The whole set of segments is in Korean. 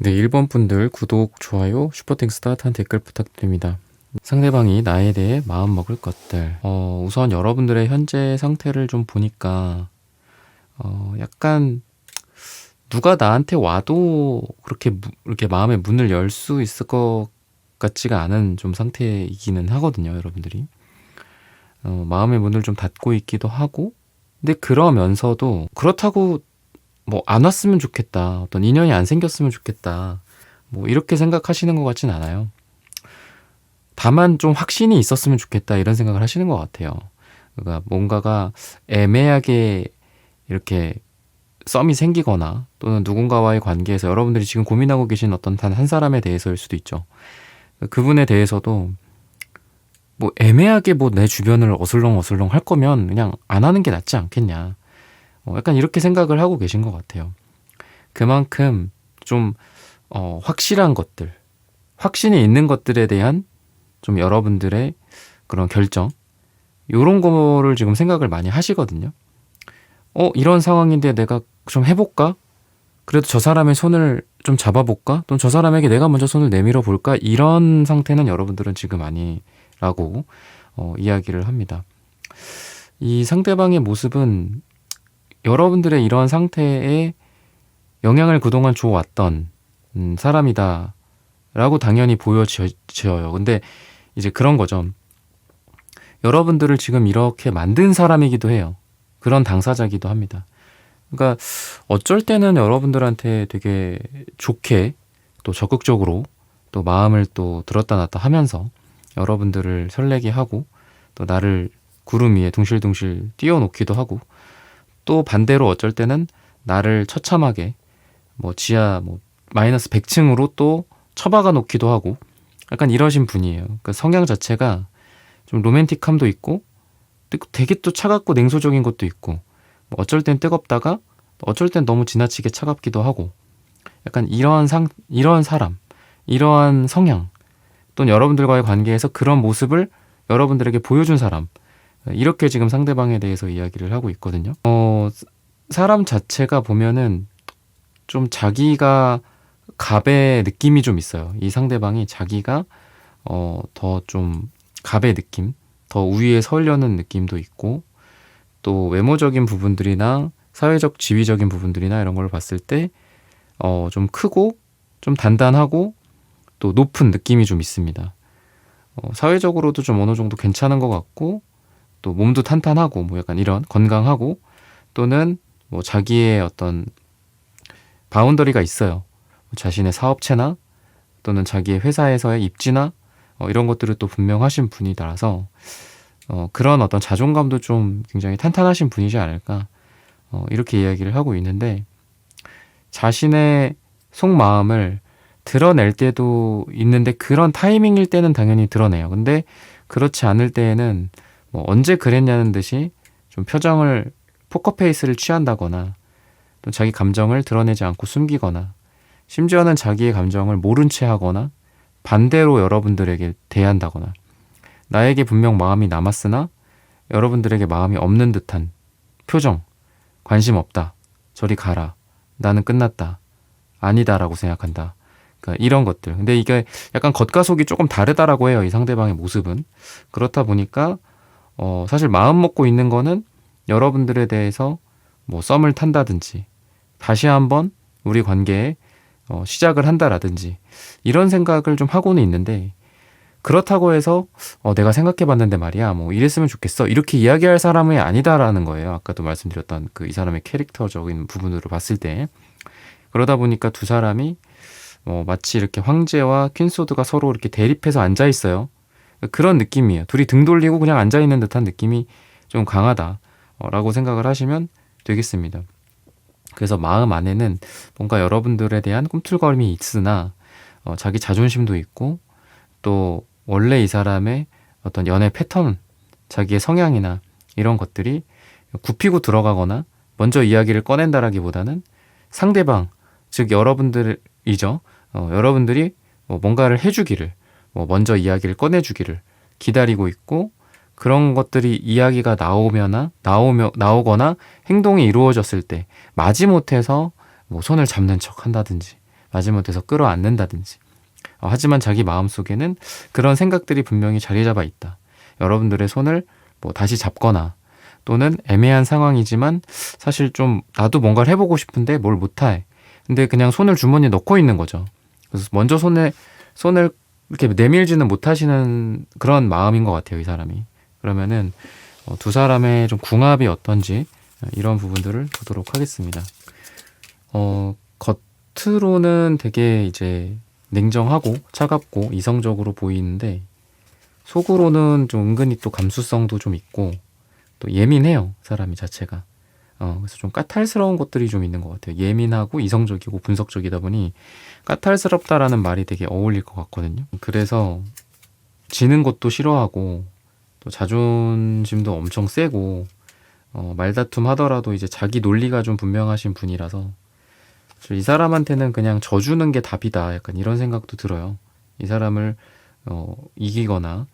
네, 1번 분들 구독, 좋아요, 슈퍼땡스 따뜻한 댓글 부탁드립니다. 상대방이 나에 대해 마음먹을 것들. 우선 여러분들의 현재 상태를 좀 보니까 약간 누가 나한테 와도 그렇게 이렇게 마음의 문을 열 수 있을 것 같지가 않은 좀 상태이기는 하거든요, 여러분들이. 마음의 문을 좀 닫고 있기도 하고, 근데 그러면서도 그렇다고 뭐 안 왔으면 좋겠다, 어떤 인연이 안 생겼으면 좋겠다, 뭐 이렇게 생각하시는 것 같진 않아요. 다만 좀 확신이 있었으면 좋겠다 이런 생각을 하시는 것 같아요. 그러니까 뭔가가 애매하게 이렇게 썸이 생기거나 또는 누군가와의 관계에서 여러분들이 지금 고민하고 계신 어떤 단 한 사람에 대해서일 수도 있죠. 그분에 대해서도 뭐 애매하게 뭐 내 주변을 어슬렁어슬렁 할 거면 그냥 안 하는 게 낫지 않겠냐. 약간 이렇게 생각을 하고 계신 것 같아요. 그만큼 좀 확실한 것들, 확신이 있는 것들에 대한 좀 여러분들의 그런 결정, 요런 거를 지금 생각을 많이 하시거든요. 이런 상황인데 내가 좀 해볼까? 그래도 저 사람의 손을 좀 잡아볼까? 또는 저 사람에게 내가 먼저 손을 내밀어 볼까? 이런 상태는 여러분들은 지금 아니라고 이야기를 합니다. 이 상대방의 모습은 여러분들의 이러한 상태에 영향을 그동안 줘왔던 사람이다 라고 당연히 보여져요. 근데 이제 그런 거죠. 여러분들을 지금 이렇게 만든 사람이기도 해요. 그런 당사자이기도 합니다. 그러니까 어쩔 때는 여러분들한테 되게 좋게 또 적극적으로 또 마음을 또 들었다 놨다 하면서 여러분들을 설레게 하고 또 나를 구름 위에 둥실둥실 띄워놓기도 하고, 또 반대로 어쩔 때는 나를 처참하게 뭐 지하 뭐 마이너스 100층으로 또 처박아 놓기도 하고, 약간 이러신 분이에요. 그러니까 성향 자체가 좀 로맨틱함도 있고 되게 또 차갑고 냉소적인 것도 있고, 뭐 어쩔 땐 뜨겁다가 어쩔 땐 너무 지나치게 차갑기도 하고, 약간 이러한 사람, 이러한 성향, 또는 여러분들과의 관계에서 그런 모습을 여러분들에게 보여준 사람, 이렇게 지금 상대방에 대해서 이야기를 하고 있거든요. 사람 자체가 보면은 좀 자기가 갑의 느낌이 좀 있어요. 이 상대방이 자기가 더 좀 갑의 느낌, 더 우위에 서려는 느낌도 있고, 또 외모적인 부분들이나 사회적 지위적인 부분들이나 이런 걸 봤을 때 좀 크고 좀 단단하고 또 높은 느낌이 좀 있습니다. 사회적으로도 좀 어느 정도 괜찮은 것 같고, 또 몸도 탄탄하고 뭐 약간 이런 건강하고, 또는 뭐 자기의 어떤 바운더리가 있어요. 자신의 사업체나 또는 자기의 회사에서의 입지나 이런 것들을 또 분명하신 분이라서 그런 어떤 자존감도 좀 굉장히 탄탄하신 분이지 않을까, 이렇게 이야기를 하고 있는데, 자신의 속마음을 드러낼 때도 있는데 그런 타이밍일 때는 당연히 드러내요. 근데 그렇지 않을 때에는 뭐 언제 그랬냐는 듯이 좀 표정을 포커페이스를 취한다거나, 또 자기 감정을 드러내지 않고 숨기거나, 심지어는 자기의 감정을 모른 채 하거나 반대로 여러분들에게 대한다거나, 나에게 분명 마음이 남았으나 여러분들에게 마음이 없는 듯한 표정, 관심 없다, 저리 가라, 나는 끝났다, 아니다라고 생각한다, 그러니까 이런 것들. 근데 이게 약간 겉과 속이 조금 다르다라고 해요, 이 상대방의 모습은. 그렇다 보니까 사실 마음 먹고 있는 거는 여러분들에 대해서 뭐 썸을 탄다든지 다시 한번 우리 관계에 시작을 한다라든지 이런 생각을 좀 하고는 있는데, 그렇다고 해서 내가 생각해봤는데 말이야 뭐 이랬으면 좋겠어 이렇게 이야기할 사람이 아니다라는 거예요. 아까도 말씀드렸던 그 이 사람의 캐릭터적인 부분으로 봤을 때. 그러다 보니까 두 사람이 마치 이렇게 황제와 퀸소드가 서로 이렇게 대립해서 앉아 있어요. 그런 느낌이에요. 둘이 등 돌리고 그냥 앉아 있는 듯한 느낌이 좀 강하다라고 생각을 하시면 되겠습니다. 그래서 마음 안에는 뭔가 여러분들에 대한 꿈틀거림이 있으나 자기 자존심도 있고, 또 원래 이 사람의 어떤 연애 패턴, 자기의 성향이나 이런 것들이 굽히고 들어가거나 먼저 이야기를 꺼낸다라기보다는 상대방, 즉 여러분들이죠. 여러분들이 뭔가를 해주기를, 먼저 이야기를 꺼내주기를 기다리고 있고, 그런 것들이 이야기가 나오거나 행동이 이루어졌을 때 마지못해서 뭐 손을 잡는 척 한다든지 마지못해서 끌어안는다든지. 하지만 자기 마음속에는 그런 생각들이 분명히 자리 잡아 있다. 여러분들의 손을 뭐 다시 잡거나 또는 애매한 상황이지만 사실 좀 나도 뭔가를 해보고 싶은데 뭘 못해. 근데 그냥 손을 주머니에 넣고 있는 거죠. 그래서 먼저 손을 이렇게 내밀지는 못하시는 그런 마음인 것 같아요, 이 사람이. 그러면은 두 사람의 좀 궁합이 어떤지 이런 부분들을 보도록 하겠습니다. 겉으로는 되게 이제 냉정하고 차갑고 이성적으로 보이는데 속으로는 좀 은근히 또 감수성도 좀 있고 또 예민해요, 사람이 자체가. 그래서 좀 까탈스러운 것들이 좀 있는 것 같아요. 예민하고 이성적이고 분석적이다 보니 까탈스럽다라는 말이 되게 어울릴 것 같거든요. 그래서 지는 것도 싫어하고 또 자존심도 엄청 세고 말다툼 하더라도 이제 자기 논리가 좀 분명하신 분이라서 이 사람한테는 그냥 져주는 게 답이다. 약간 이런 생각도 들어요. 이 사람을 이기거나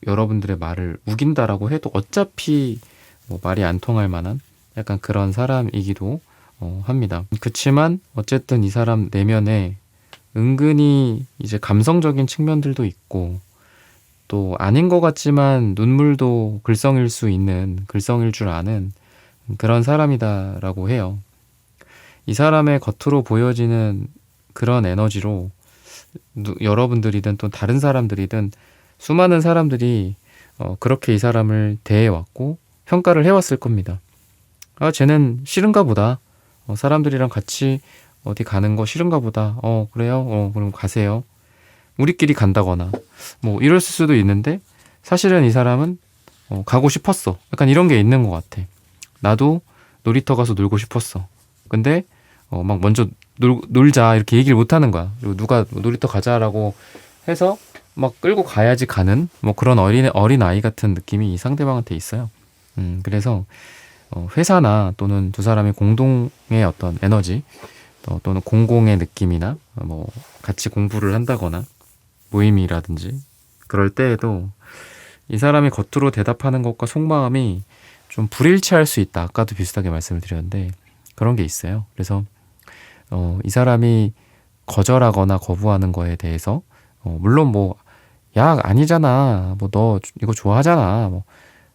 여러분들의 말을 우긴다라고 해도 어차피 뭐 말이 안 통할 만한 약간 그런 사람이기도 합니다. 그치만 어쨌든 이 사람 내면에 은근히 이제 감성적인 측면들도 있고 또 아닌 것 같지만 눈물도 글썽일 수 있는, 글썽일 줄 아는 그런 사람이다라고 해요. 이 사람의 겉으로 보여지는 그런 에너지로 여러분들이든 또 다른 사람들이든 수많은 사람들이 그렇게 이 사람을 대해왔고 평가를 해왔을 겁니다. 쟤는 싫은가 보다. 사람들이랑 같이 어디 가는 거 싫은가 보다. 그래요? 그럼 가세요. 우리끼리 간다거나 뭐 이럴 수도 있는데 사실은 이 사람은 가고 싶었어. 약간 이런 게 있는 것 같아. 나도 놀이터 가서 놀고 싶었어. 근데 막 먼저 놀자 이렇게 얘기를 못 하는 거야. 그리고 누가 놀이터 가자라고 해서 막 끌고 가야지 가는 뭐 그런 어린 아이 같은 느낌이 이 상대방한테 있어요. 그래서 회사나 또는 두 사람의 공동의 어떤 에너지 또는 공공의 느낌이나 뭐 같이 공부를 한다거나 모임이라든지 그럴 때에도 이 사람이 겉으로 대답하는 것과 속마음이 좀 불일치할 수 있다. 아까도 비슷하게 말씀을 드렸는데 그런 게 있어요. 그래서 이 사람이 거절하거나 거부하는 거에 대해서 물론 뭐 야 아니잖아 뭐 너 이거 좋아하잖아 뭐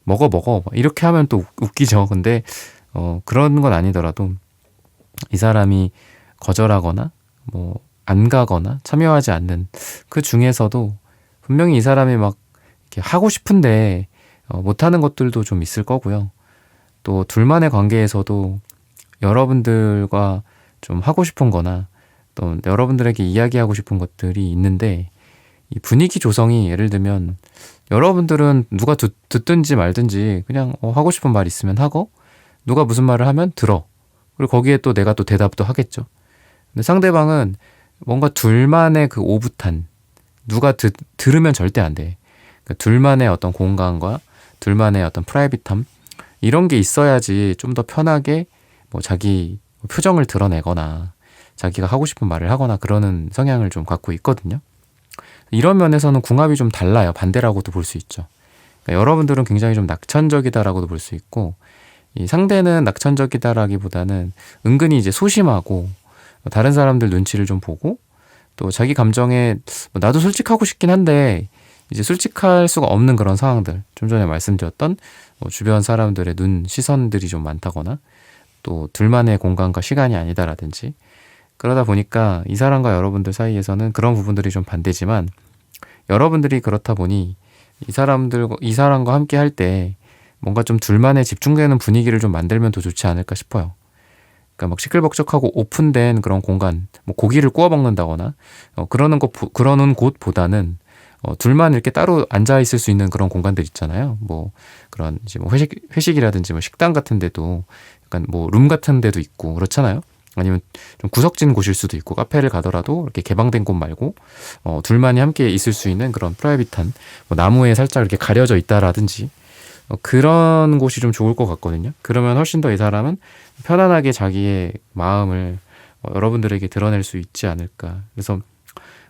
먹어 이렇게 하면 또 웃기죠. 근데 그런 건 아니더라도 이 사람이 거절하거나 뭐 안 가거나 참여하지 않는 그 중에서도 분명히 이 사람이 막 이렇게 하고 싶은데 못하는 것들도 좀 있을 거고요. 또 둘만의 관계에서도 여러분들과 좀 하고 싶은 거나 또 여러분들에게 이야기하고 싶은 것들이 있는데 이 분위기 조성이 예를 들면 여러분들은 누가 듣든지 말든지 그냥 하고 싶은 말 있으면 하고 누가 무슨 말을 하면 들어. 그리고 거기에 또 내가 또 대답도 하겠죠. 근데 상대방은 뭔가 둘만의 그 오붓한 누가 들으면 절대 안 돼. 그러니까 둘만의 어떤 공간과 둘만의 어떤 프라이빗함 이런 게 있어야지 좀 더 편하게 뭐 자기 표정을 드러내거나 자기가 하고 싶은 말을 하거나 그러는 성향을 좀 갖고 있거든요. 이런 면에서는 궁합이 좀 달라요. 반대라고도 볼 수 있죠. 그러니까 여러분들은 굉장히 좀 낙천적이다라고도 볼 수 있고 이 상대는 낙천적이다라기보다는 은근히 이제 소심하고 다른 사람들 눈치를 좀 보고 또 자기 감정에 나도 솔직하고 싶긴 한데 이제 솔직할 수가 없는 그런 상황들 좀 전에 말씀드렸던 주변 사람들의 시선들이 좀 많다거나 또 둘만의 공간과 시간이 아니다라든지 그러다 보니까 이 사람과 여러분들 사이에서는 그런 부분들이 좀 반대지만 여러분들이 그렇다 보니 이 사람과 함께 할 때 뭔가 좀 둘만의 집중되는 분위기를 좀 만들면 더 좋지 않을까 싶어요. 그러니까 막 시끌벅적하고 오픈된 그런 공간, 뭐 고기를 구워 먹는다거나 그러는 곳보다는 둘만 이렇게 따로 앉아 있을 수 있는 그런 공간들 있잖아요. 뭐 그런 이제 뭐 회식이라든지 뭐 식당 같은 데도 약간 뭐 룸 같은 데도 있고 그렇잖아요. 아니면 좀 구석진 곳일 수도 있고 카페를 가더라도 이렇게 개방된 곳 말고 둘만이 함께 있을 수 있는 그런 프라이빗한 뭐 나무에 살짝 이렇게 가려져 있다라든지 그런 곳이 좀 좋을 것 같거든요. 그러면 훨씬 더 이 사람은 편안하게 자기의 마음을 여러분들에게 드러낼 수 있지 않을까. 그래서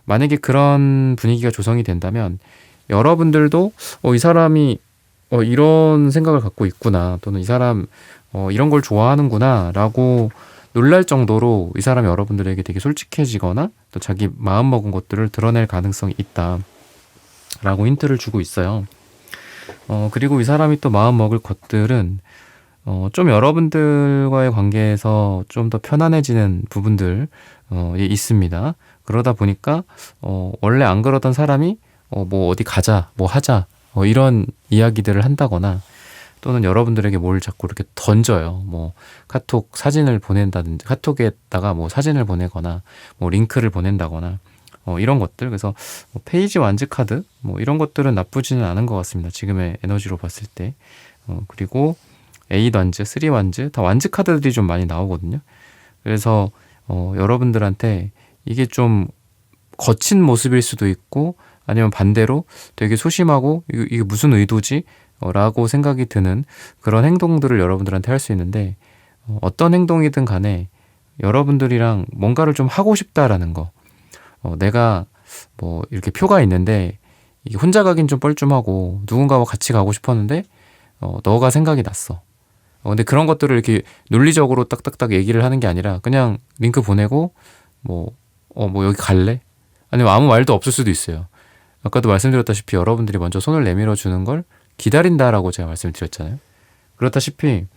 만약에 그런 분위기가 조성이 된다면 여러분들도 이 사람이 이런 생각을 갖고 있구나 또는 이 사람 이런 걸 좋아하는구나 라고 놀랄 정도로 이 사람이 여러분들에게 되게 솔직해지거나 또 자기 마음먹은 것들을 드러낼 가능성이 있다라고 힌트를 주고 있어요. 그리고 이 사람이 또 마음먹을 것들은 좀 여러분들과의 관계에서 좀 더 편안해지는 부분들 있습니다. 그러다 보니까 원래 안 그러던 사람이 뭐 어디 가자, 뭐 하자 이런 이야기들을 한다거나 또는 여러분들에게 뭘 자꾸 이렇게 던져요. 뭐 카톡 사진을 보낸다든지 카톡에다가 뭐 사진을 보내거나 뭐 링크를 보낸다거나 이런 것들. 그래서 뭐 페이지 완즈 카드 뭐 이런 것들은 나쁘지는 않은 것 같습니다. 지금의 에너지로 봤을 때. 그리고 8 완즈, 3 완즈 다 완즈 카드들이 좀 많이 나오거든요. 그래서 여러분들한테 이게 좀 거친 모습일 수도 있고 아니면 반대로 되게 소심하고 이게 무슨 의도지? 라고 생각이 드는 그런 행동들을 여러분들한테 할 수 있는데 어떤 행동이든 간에 여러분들이랑 뭔가를 좀 하고 싶다라는 거. 내가 뭐 이렇게 표가 있는데 이게 혼자 가긴 좀 뻘쭘하고 누군가와 같이 가고 싶었는데 너가 생각이 났어. 근데 그런 것들을 이렇게 논리적으로 딱딱딱 얘기를 하는 게 아니라 그냥 링크 보내고 뭐 여기 갈래? 아니면 아무 말도 없을 수도 있어요. 아까도 말씀드렸다시피 여러분들이 먼저 손을 내밀어 주는 걸 기다린다라고 제가 말씀을 드렸잖아요. 그렇다시피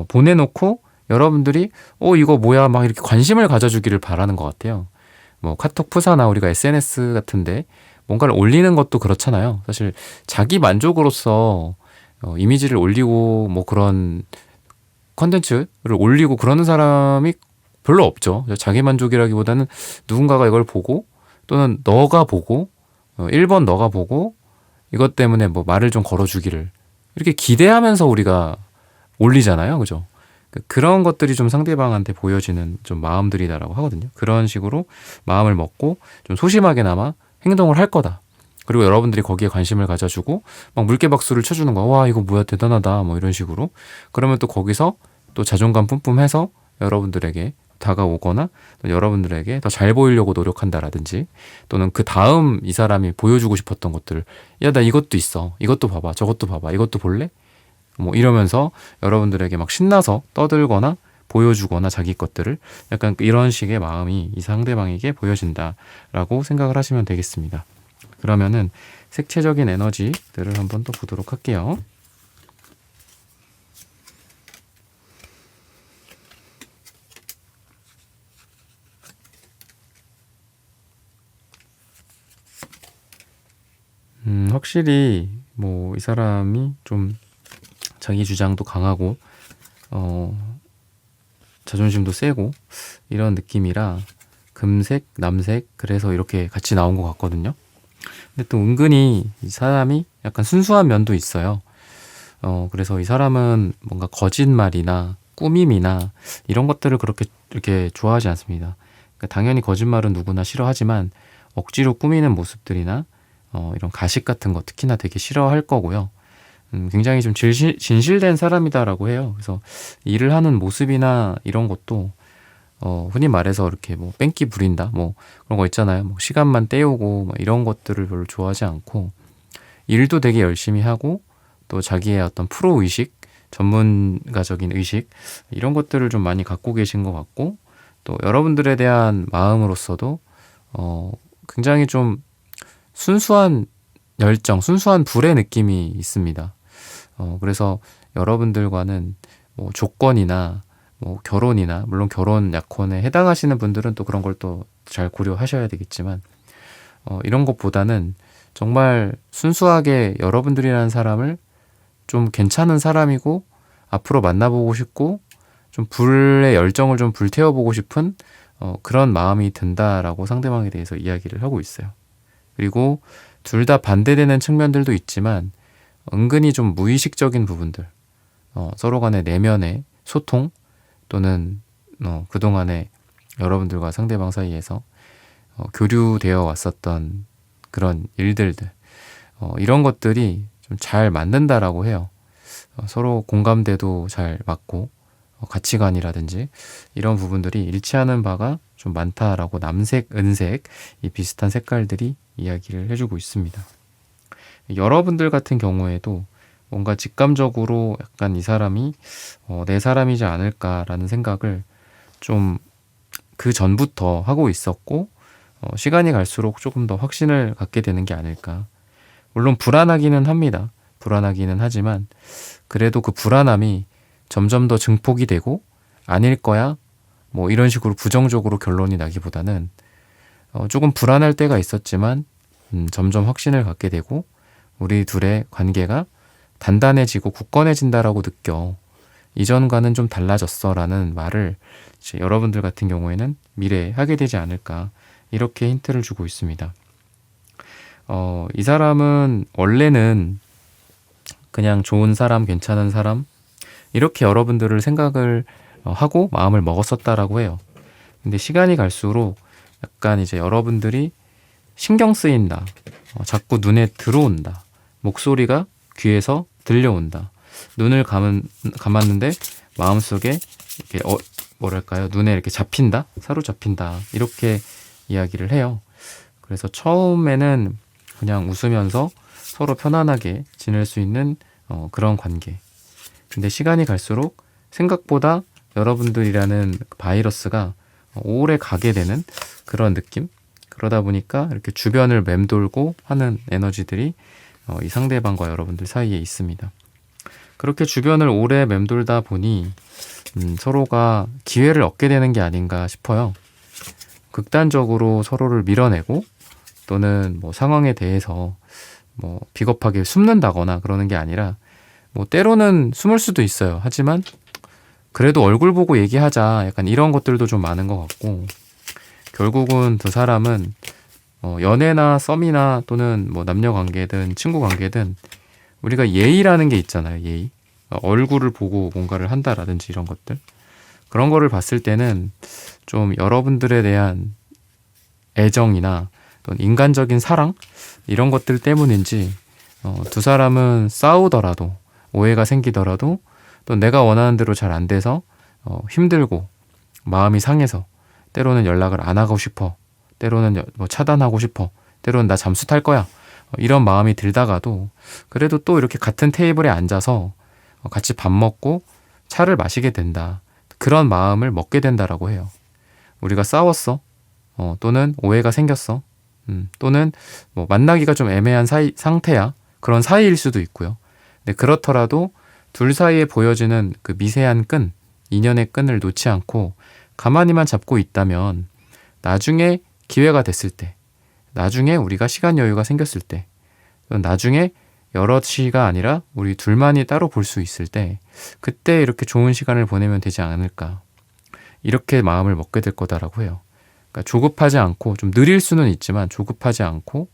보내놓고 여러분들이 이거 뭐야 막 이렇게 관심을 가져주기를 바라는 것 같아요. 뭐 카톡 푸사나 우리가 SNS 같은데 뭔가를 올리는 것도 그렇잖아요. 사실 자기 만족으로서 이미지를 올리고 뭐 그런 컨텐츠를 올리고 그러는 사람이 별로 없죠. 자기 만족이라기보다는 누군가가 이걸 보고 또는 너가 보고 1번 너가 보고 이것 때문에 뭐 말을 좀 걸어주기를 이렇게 기대하면서 우리가 올리잖아요. 그죠? 그런 것들이 좀 상대방한테 보여지는 좀 마음들이다라고 하거든요. 그런 식으로 마음을 먹고 좀 소심하게나마 행동을 할 거다. 그리고 여러분들이 거기에 관심을 가져주고 막 물개박수를 쳐주는 거야. 와 이거 뭐야 대단하다 뭐 이런 식으로. 그러면 또 거기서 또 자존감 뿜뿜해서 여러분들에게 다가오거나 여러분들에게 더 잘 보이려고 노력한다라든지 또는 그 다음 이 사람이 보여주고 싶었던 것들을 야 나 이것도 있어 이것도 봐봐 저것도 봐봐 이것도 볼래? 뭐 이러면서 여러분들에게 막 신나서 떠들거나 보여주거나 자기 것들을 약간 이런 식의 마음이 이 상대방에게 보여진다라고 생각을 하시면 되겠습니다. 그러면은 색채적인 에너지들을 한번 또 보도록 할게요. 확실히 뭐 이 사람이 좀 자기 주장도 강하고 자존심도 세고 이런 느낌이라 금색, 남색 그래서 이렇게 같이 나온 것 같거든요. 근데 또 은근히 이 사람이 약간 순수한 면도 있어요. 그래서 이 사람은 뭔가 거짓말이나 꾸밈이나 이런 것들을 그렇게 이렇게 좋아하지 않습니다. 그러니까 당연히 거짓말은 누구나 싫어하지만 억지로 꾸미는 모습들이나 이런 가식 같은 거 특히나 되게 싫어할 거고요. 굉장히 좀 진실된 사람이다라고 해요. 그래서 일을 하는 모습이나 이런 것도 흔히 말해서 이렇게 뭐 뺑기 부린다 뭐 그런 거 있잖아요. 뭐 시간만 때우고 뭐 이런 것들을 별로 좋아하지 않고 일도 되게 열심히 하고 또 자기의 어떤 프로 의식, 전문가적인 의식 이런 것들을 좀 많이 갖고 계신 것 같고 또 여러분들에 대한 마음으로서도 굉장히 좀 순수한 열정, 순수한 불의 느낌이 있습니다. 그래서 여러분들과는 뭐 조건이나 뭐 결혼이나 물론 결혼 약혼에 해당하시는 분들은 또 그런 걸 또 잘 고려하셔야 되겠지만 이런 것보다는 정말 순수하게 여러분들이라는 사람을 좀 괜찮은 사람이고 앞으로 만나보고 싶고 좀 불의 열정을 좀 불태워보고 싶은 그런 마음이 든다라고 상대방에 대해서 이야기를 하고 있어요. 그리고 둘 다 반대되는 측면들도 있지만 은근히 좀 무의식적인 부분들 서로 간의 내면의 소통 또는 그동안에 여러분들과 상대방 사이에서 교류되어 왔었던 그런 일들들 이런 것들이 좀 잘 맞는다라고 해요. 서로 공감대도 잘 맞고 가치관이라든지 이런 부분들이 일치하는 바가 좀 많다라고 남색, 은색 이 비슷한 색깔들이 이야기를 해주고 있습니다. 여러분들 같은 경우에도 뭔가 직감적으로 약간 이 사람이 내 사람이지 않을까라는 생각을 좀 그 전부터 하고 있었고 시간이 갈수록 조금 더 확신을 갖게 되는 게 아닐까. 물론 불안하기는 합니다. 불안하기는 하지만 그래도 그 불안함이 점점 더 증폭이 되고 아닐 거야 뭐 이런 식으로 부정적으로 결론이 나기보다는 조금 불안할 때가 있었지만 점점 확신을 갖게 되고 우리 둘의 관계가 단단해지고 굳건해진다라고 느껴. 이전과는 좀 달라졌어 라는 말을 이제 여러분들 같은 경우에는 미래에 하게 되지 않을까, 이렇게 힌트를 주고 있습니다. 이 사람은 원래는 그냥 좋은 사람, 괜찮은 사람, 이렇게 여러분들을 생각을 하고 마음을 먹었었다라고 해요. 근데 시간이 갈수록 약간 이제 여러분들이 신경 쓰인다, 자꾸 눈에 들어온다, 목소리가 귀에서 들려온다, 눈을 감았는데 마음속에 이렇게 뭐랄까요, 눈에 이렇게 잡힌다, 사로잡힌다, 이렇게 이야기를 해요. 그래서 처음에는 그냥 웃으면서 서로 편안하게 지낼 수 있는 그런 관계. 근데 시간이 갈수록 생각보다 여러분들이라는 바이러스가 오래 가게 되는 그런 느낌? 그러다 보니까 이렇게 주변을 맴돌고 하는 에너지들이 이 상대방과 여러분들 사이에 있습니다. 그렇게 주변을 오래 맴돌다 보니 서로가 기회를 얻게 되는 게 아닌가 싶어요. 극단적으로 서로를 밀어내고 또는 뭐 상황에 대해서 뭐 비겁하게 숨는다거나 그러는 게 아니라, 뭐 때로는 숨을 수도 있어요. 하지만 그래도 얼굴 보고 얘기하자, 약간 이런 것들도 좀 많은 것 같고, 결국은 두 사람은 연애나 썸이나 또는 뭐 남녀 관계든 친구 관계든 우리가 예의라는 게 있잖아요. 예의. 얼굴을 보고 뭔가를 한다라든지 이런 것들. 그런 거를 봤을 때는 좀 여러분들에 대한 애정이나 또는 인간적인 사랑, 이런 것들 때문인지 두 사람은 싸우더라도, 오해가 생기더라도, 또 내가 원하는 대로 잘 안 돼서 힘들고 마음이 상해서 때로는 연락을 안 하고 싶어, 때로는 뭐 차단하고 싶어, 때로는 나 잠수 탈 거야, 이런 마음이 들다가도 그래도 또 이렇게 같은 테이블에 앉아서 같이 밥 먹고 차를 마시게 된다, 그런 마음을 먹게 된다라고 해요. 우리가 싸웠어, 또는 오해가 생겼어, 또는 뭐 만나기가 좀 애매한 상태야, 그런 사이일 수도 있고요. 근데 그렇더라도 둘 사이에 보여지는 그 미세한 끈, 인연의 끈을 놓지 않고 가만히만 잡고 있다면 나중에 기회가 됐을 때, 나중에 우리가 시간 여유가 생겼을 때, 나중에 여럿이가 아니라 우리 둘만이 따로 볼 수 있을 때, 그때 이렇게 좋은 시간을 보내면 되지 않을까, 이렇게 마음을 먹게 될 거다라고 해요. 그러니까 조급하지 않고, 좀 느릴 수는 있지만 조급하지 않고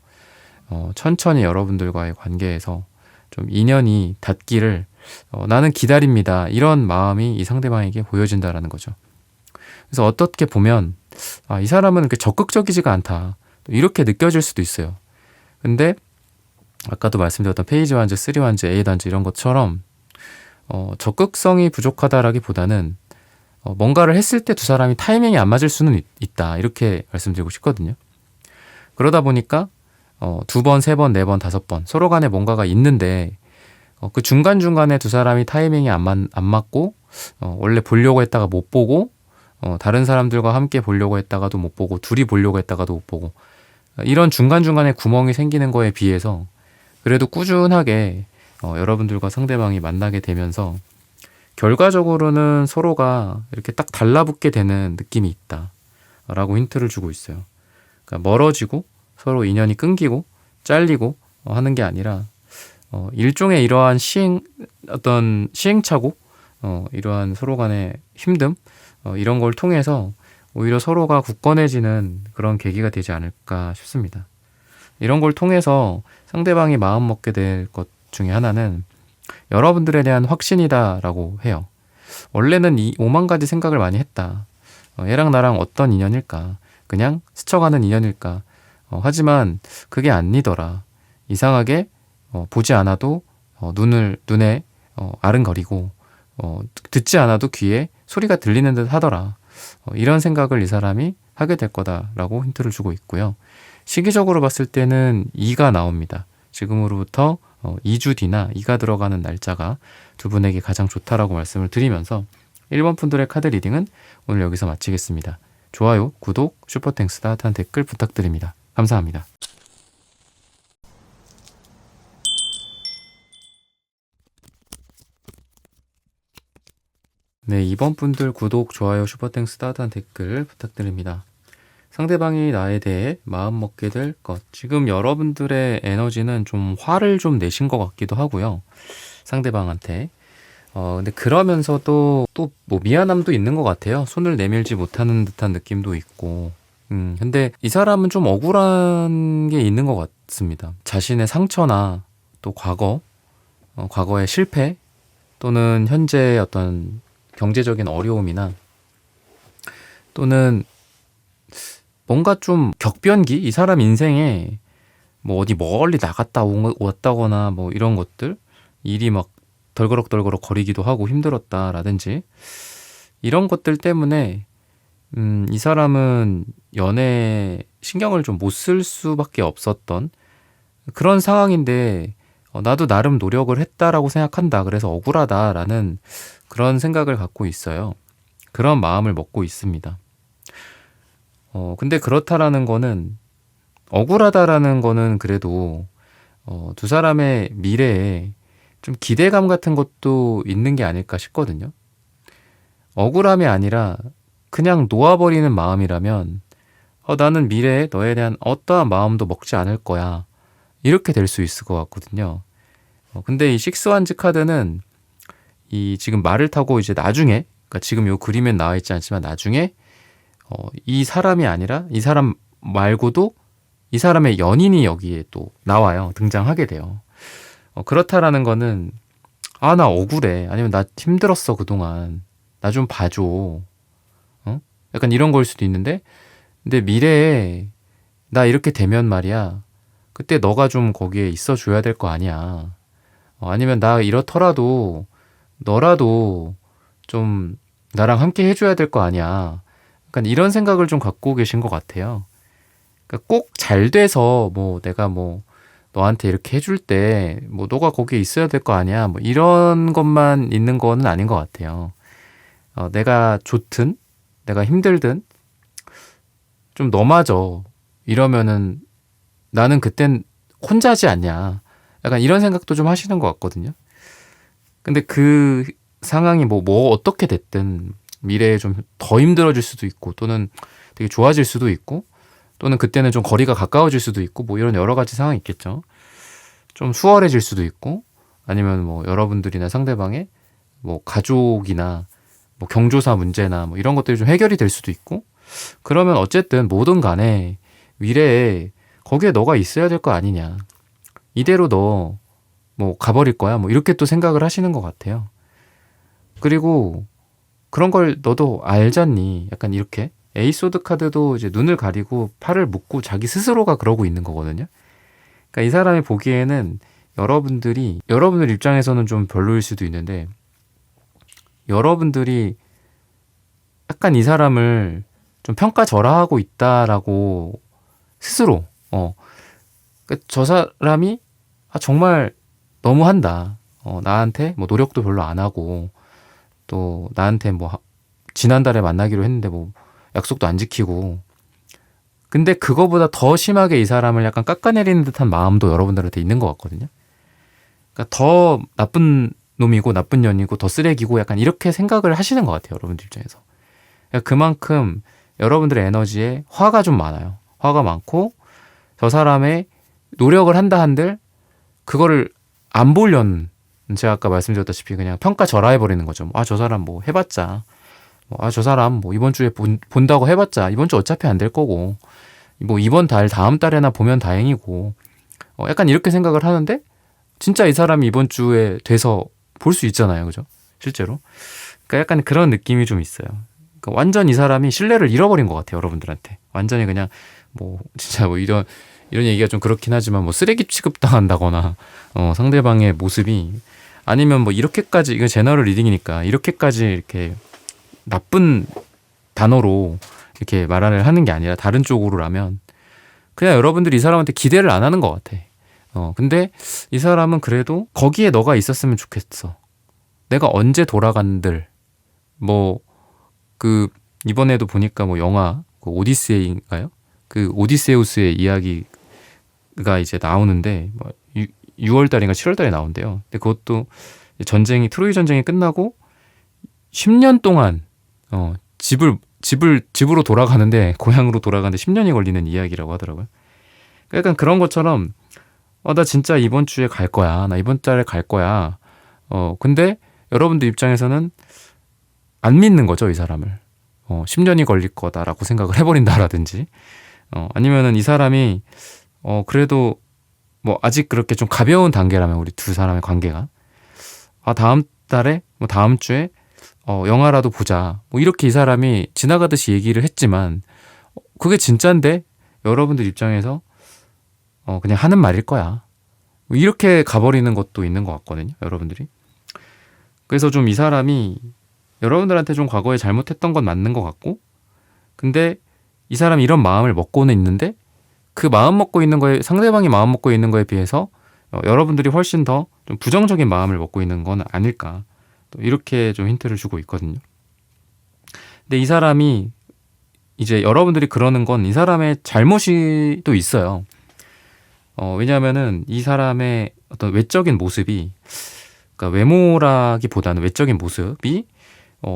천천히 여러분들과의 관계에서 좀 인연이 닿기를 나는 기다립니다, 이런 마음이 이 상대방에게 보여진다라는 거죠. 그래서 어떻게 보면 이 사람은 그렇게 적극적이지가 않다, 이렇게 느껴질 수도 있어요. 근데 아까도 말씀드렸던 페이지 완즈, 3 완즈, A 단즈 이런 것처럼 적극성이 부족하다라기보다는 뭔가를 했을 때 두 사람이 타이밍이 안 맞을 수는 있다, 이렇게 말씀드리고 싶거든요. 그러다 보니까 2번, 3번, 4번, 5번 서로 간에 뭔가가 있는데 그 중간중간에 두 사람이 타이밍이 안 맞고 원래 보려고 했다가 못 보고, 다른 사람들과 함께 보려고 했다가도 못 보고, 둘이 보려고 했다가도 못 보고, 이런 중간중간에 구멍이 생기는 거에 비해서 그래도 꾸준하게 여러분들과 상대방이 만나게 되면서 결과적으로는 서로가 이렇게 딱 달라붙게 되는 느낌이 있다 라고 힌트를 주고 있어요. 그러니까 멀어지고 서로 인연이 끊기고 잘리고 하는 게 아니라 일종의 이러한 어떤 시행착오, 이러한 서로 간의 힘듦, 이런 걸 통해서 오히려 서로가 굳건해지는 그런 계기가 되지 않을까 싶습니다. 이런 걸 통해서 상대방이 마음 먹게 될 것 중에 하나는 여러분들에 대한 확신이다라고 해요. 원래는 이 5만 가지 생각을 많이 했다. 얘랑 나랑 어떤 인연일까? 그냥 스쳐가는 인연일까? 하지만 그게 아니더라. 이상하게 보지 않아도 눈에 아른거리고 듣지 않아도 귀에 소리가 들리는 듯 하더라. 이런 생각을 이 사람이 하게 될 거다라고 힌트를 주고 있고요. 시기적으로 봤을 때는 2가 나옵니다. 지금으로부터 2주 뒤나 2가 들어가는 날짜가 두 분에게 가장 좋다라고 말씀을 드리면서 1번 분들의 카드 리딩은 오늘 여기서 마치겠습니다. 좋아요, 구독, 슈퍼땡스, 따뜻한 댓글 부탁드립니다. 감사합니다. 네, 2번 분들 구독, 좋아요, 슈퍼땡스, 따뜻한 댓글 부탁드립니다. 상대방이 나에 대해 마음먹게 될 것. 지금 여러분들의 에너지는 좀 화를 좀 내신 것 같기도 하고요. 상대방한테. 근데 그러면서도 또 뭐 미안함도 있는 것 같아요. 손을 내밀지 못하는 듯한 느낌도 있고. 근데 이 사람은 좀 억울한 게 있는 것 같습니다. 자신의 상처나 또 과거의 실패 또는 현재의 어떤 경제적인 어려움이나 또는 뭔가 좀 격변기? 이 사람 인생에 뭐 어디 멀리 나갔다 왔다거나 뭐 이런 것들 일이 막 덜그럭덜그럭 거리기도 하고 힘들었다라든지 이런 것들 때문에 이 사람은 연애에 신경을 좀 못 쓸 수밖에 없었던 그런 상황인데 나도 나름 노력을 했다라고 생각한다. 그래서 억울하다라는 그런 생각을 갖고 있어요. 그런 마음을 먹고 있습니다. 근데 그렇다라는 거는 억울하다라는 거는 그래도 두 사람의 미래에 좀 기대감 같은 것도 있는 게 아닐까 싶거든요. 억울함이 아니라 그냥 놓아버리는 마음이라면 나는 미래에 너에 대한 어떠한 마음도 먹지 않을 거야. 이렇게 될 수 있을 것 같거든요. 근데 이 식스완즈 카드는 이 지금 말을 타고 이제 나중에 그러니까 지금 요 그림엔 나와 있지 않지만 나중에 이 사람이 아니라 이 사람 말고도 이 사람의 연인이 여기에 또 나와요. 등장하게 돼요. 그렇다라는 거는 나 억울해. 아니면 나 힘들었어 그동안. 나 좀 봐줘. 약간 이런 걸 수도 있는데 근데 미래에 나 이렇게 되면 말이야. 그때 너가 좀 거기에 있어 줘야 될 거 아니야. 아니면 나 이렇더라도 너라도 좀 나랑 함께 해줘야 될 거 아니야. 약간 이런 생각을 좀 갖고 계신 것 같아요. 그러니까 꼭 잘 돼서 뭐 내가 뭐 너한테 이렇게 해줄 때 뭐 너가 거기에 있어야 될 거 아니야. 뭐 이런 것만 있는 거는 아닌 것 같아요. 내가 좋든 내가 힘들든 좀 너마저 이러면은 나는 그땐 혼자지 않냐. 약간 이런 생각도 좀 하시는 것 같거든요. 근데 그 상황이 뭐 어떻게 됐든 미래에 좀 더 힘들어질 수도 있고 또는 되게 좋아질 수도 있고 또는 그때는 좀 거리가 가까워질 수도 있고 뭐 이런 여러 가지 상황이 있겠죠. 좀 수월해질 수도 있고 아니면 뭐 여러분들이나 상대방의 뭐 가족이나 뭐 경조사 문제나 뭐 이런 것들이 좀 해결이 될 수도 있고 그러면 어쨌든 뭐든 간에 미래에 거기에 너가 있어야 될 거 아니냐. 이대로 너 뭐 가버릴 거야. 뭐 이렇게 또 생각을 하시는 것 같아요. 그리고 그런 걸 너도 알잖니. 약간 이렇게 에이소드 카드도 이제 눈을 가리고 팔을 묶고 자기 스스로가 그러고 있는 거거든요. 그러니까 이 사람이 보기에는 여러분들 입장에서는 좀 별로일 수도 있는데 여러분들이 약간 이 사람을 좀 평가절하하고 있다라고 스스로 그러니까 저 사람이 정말 너무한다. 나한테 뭐 노력도 별로 안 하고 또 나한테 뭐 지난달에 만나기로 했는데 뭐 약속도 안 지키고 근데 그거보다 더 심하게 이 사람을 약간 깎아내리는 듯한 마음도 여러분들한테 있는 것 같거든요. 그러니까 더 나쁜 놈이고 나쁜 년이고 더 쓰레기고 약간 이렇게 생각을 하시는 것 같아요. 여러분들 입장에서. 그러니까 그만큼 여러분들의 에너지에 화가 좀 많아요. 화가 많고 저 사람의 노력을 한다 한들 그거를 안 보려는 제가 아까 말씀드렸다시피 그냥 평가절하해버리는 거죠. 저 사람 뭐 해봤자 저 사람 뭐 이번 주에 본다고 해봤자 이번 주 어차피 안 될 거고 뭐 이번 달 다음 달에나 보면 다행이고 약간 이렇게 생각을 하는데 진짜 이 사람이 이번 주에 돼서 볼 수 있잖아요. 그죠? 실제로. 그러니까 약간 그런 느낌이 좀 있어요. 그러니까 완전 이 사람이 신뢰를 잃어버린 것 같아요. 여러분들한테. 완전히 그냥 뭐 진짜 뭐 이런 얘기가 좀 그렇긴 하지만 뭐 쓰레기 취급당한다거나 상대방의 모습이 아니면 뭐 이렇게까지 이거 제너럴 리딩이니까 이렇게까지 이렇게 나쁜 단어로 이렇게 말을 하는 게 아니라 다른 쪽으로라면 그냥 여러분들이 이 사람한테 기대를 안 하는 것 같아. 근데 이 사람은 그래도 거기에 너가 있었으면 좋겠어. 내가 언제 돌아간들 뭐 그 이번에도 보니까 뭐 영화 그 오디세이인가요? 그 오디세우스의 이야기가 이제 나오는데 뭐 6월 달인가 7월 달에 나온대요. 근데 그것도 전쟁이 트로이 전쟁이 끝나고 10년 동안 집으로 돌아가는데 고향으로 돌아가는데 10년이 걸리는 이야기라고 하더라고요. 그러니까 약간 그런 것처럼 나 진짜 이번 주에 갈 거야. 나 이번 달에 갈 거야. 근데 여러분들 입장에서는 안 믿는 거죠, 이 사람을. 10년이 걸릴 거다라고 생각을 해버린다라든지, 아니면은 이 사람이, 그래도 뭐 아직 그렇게 좀 가벼운 단계라면 우리 두 사람의 관계가, 다음 달에, 뭐 다음 주에, 영화라도 보자. 뭐 이렇게 이 사람이 지나가듯이 얘기를 했지만, 그게 진짠데, 여러분들 입장에서, 그냥 하는 말일 거야. 뭐 이렇게 가버리는 것도 있는 것 같거든요, 여러분들이. 그래서 좀 이 사람이 여러분들한테 좀 과거에 잘못했던 건 맞는 것 같고, 근데 이 사람이 이런 마음을 먹고는 있는데 그 마음 먹고 있는 거에, 상대방이 마음 먹고 있는 거에 비해서 여러분들이 훨씬 더 좀 부정적인 마음을 먹고 있는 건 아닐까, 또 이렇게 좀 힌트를 주고 있거든요. 근데 이 사람이 이제 여러분들이 그러는 건 이 사람의 잘못이 또 있어요. 왜냐하면은 이 사람의 어떤 외적인 모습이, 그러니까 외모라기보다는 외적인 모습이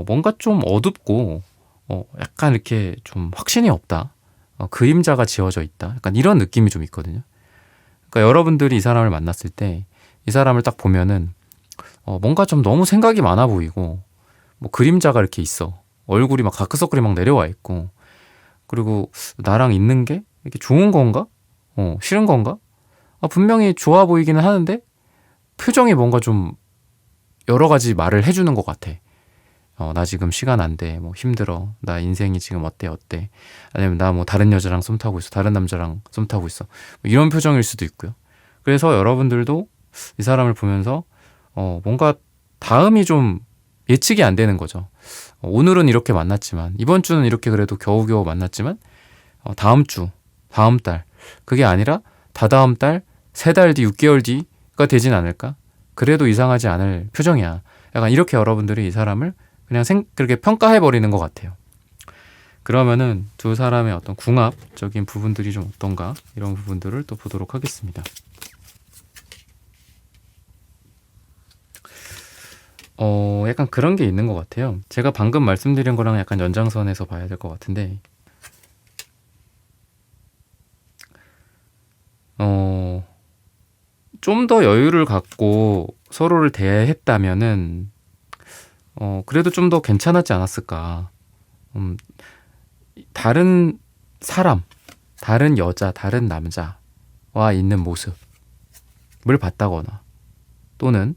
뭔가 좀 어둡고 약간 이렇게 좀 확신이 없다. 그림자가 지어져 있다. 약간 이런 느낌이 좀 있거든요. 그러니까 여러분들이 이 사람을 만났을 때 이 사람을 딱 보면은 뭔가 좀 너무 생각이 많아 보이고, 뭐 그림자가 이렇게 있어. 얼굴이 막 다크서클이 막 내려와 있고, 그리고 나랑 있는 게 이렇게 좋은 건가? 싫은 건가? 분명히 좋아 보이기는 하는데 표정이 뭔가 좀 여러 가지 말을 해주는 것 같아. 나 지금 시간 안 돼. 뭐 힘들어. 나 인생이 지금 어때? 아니면 나 뭐 다른 여자랑 썸 타고 있어. 다른 남자랑 썸 타고 있어. 뭐 이런 표정일 수도 있고요. 그래서 여러분들도 이 사람을 보면서 뭔가 다음이 좀 예측이 안 되는 거죠. 오늘은 이렇게 만났지만, 이번 주는 이렇게 그래도 겨우겨우 만났지만, 다음 주, 다음 달, 그게 아니라 다다음 달, 3달 뒤, 6개월 뒤가 되진 않을까? 그래도 이상하지 않을 표정이야. 약간 이렇게 여러분들이 이 사람을 그냥 그렇게 평가해버리는 것 같아요. 그러면은 두 사람의 어떤 궁합적인 부분들이 좀 어떤가? 이런 부분들을 또 보도록 하겠습니다. 약간 그런 게 있는 것 같아요. 제가 방금 말씀드린 거랑 약간 연장선에서 봐야 될 것 같은데, 좀 더 여유를 갖고 서로를 대했다면은, 그래도 좀 더 괜찮았지 않았을까. 다른 사람, 다른 여자, 다른 남자와 있는 모습을 봤다거나, 또는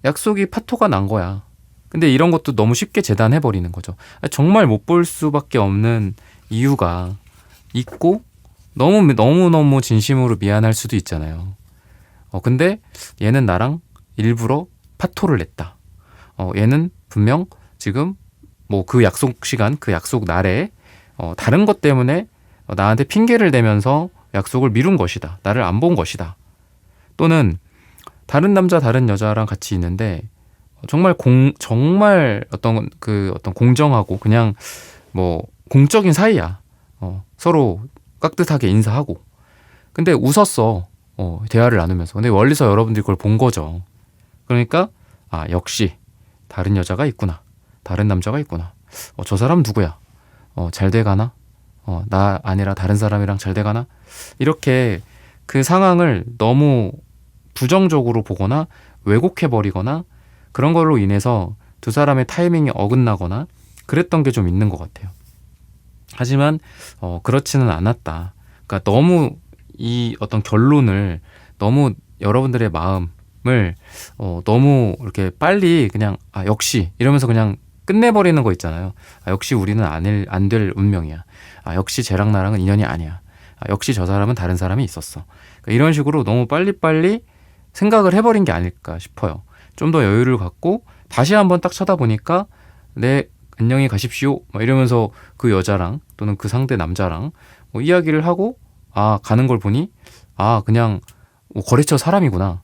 약속이 파토가 난 거야. 근데 이런 것도 너무 쉽게 재단해버리는 거죠. 정말 못 볼 수밖에 없는 이유가 있고, 너무 진심으로 미안할 수도 있잖아요. 근데 얘는 나랑 일부러 파토를 냈다. 얘는 분명 지금 뭐 그 약속 시간, 그 약속 날에 다른 것 때문에 나한테 핑계를 대면서 약속을 미룬 것이다. 나를 안 본 것이다. 또는 다른 남자, 다른 여자랑 같이 있는데 정말 어떤 공정하고 그냥 뭐 공적인 사이야. 서로 깍듯하게 인사하고. 근데 웃었어. 대화를 나누면서. 근데 멀리서 여러분들이 그걸 본 거죠. 그러니까 역시 다른 여자가 있구나. 다른 남자가 있구나. 저 사람 누구야? 잘 돼가나? 나 아니라 다른 사람이랑 잘 돼가나? 이렇게 그 상황을 너무 부정적으로 보거나 왜곡해버리거나 그런 걸로 인해서 두 사람의 타이밍이 어긋나거나 그랬던 게 좀 있는 것 같아요. 하지만 그렇지는 않았다. 그러니까 너무 이 어떤 결론을, 너무 여러분들의 마음을 너무 이렇게 빨리 그냥 역시 이러면서 그냥 끝내버리는 거 있잖아요. 역시 우리는 안 될 운명이야. 역시 쟤랑 나랑은 인연이 아니야. 역시 저 사람은 다른 사람이 있었어. 그러니까 이런 식으로 너무 빨리빨리 생각을 해버린 게 아닐까 싶어요. 좀 더 여유를 갖고 다시 한번 딱 쳐다보니까 네, 안녕히 가십시오 막 이러면서 그 여자랑 또는 그 상대 남자랑 뭐 이야기를 하고 가는 걸 보니 그냥 뭐 거래처 사람이구나.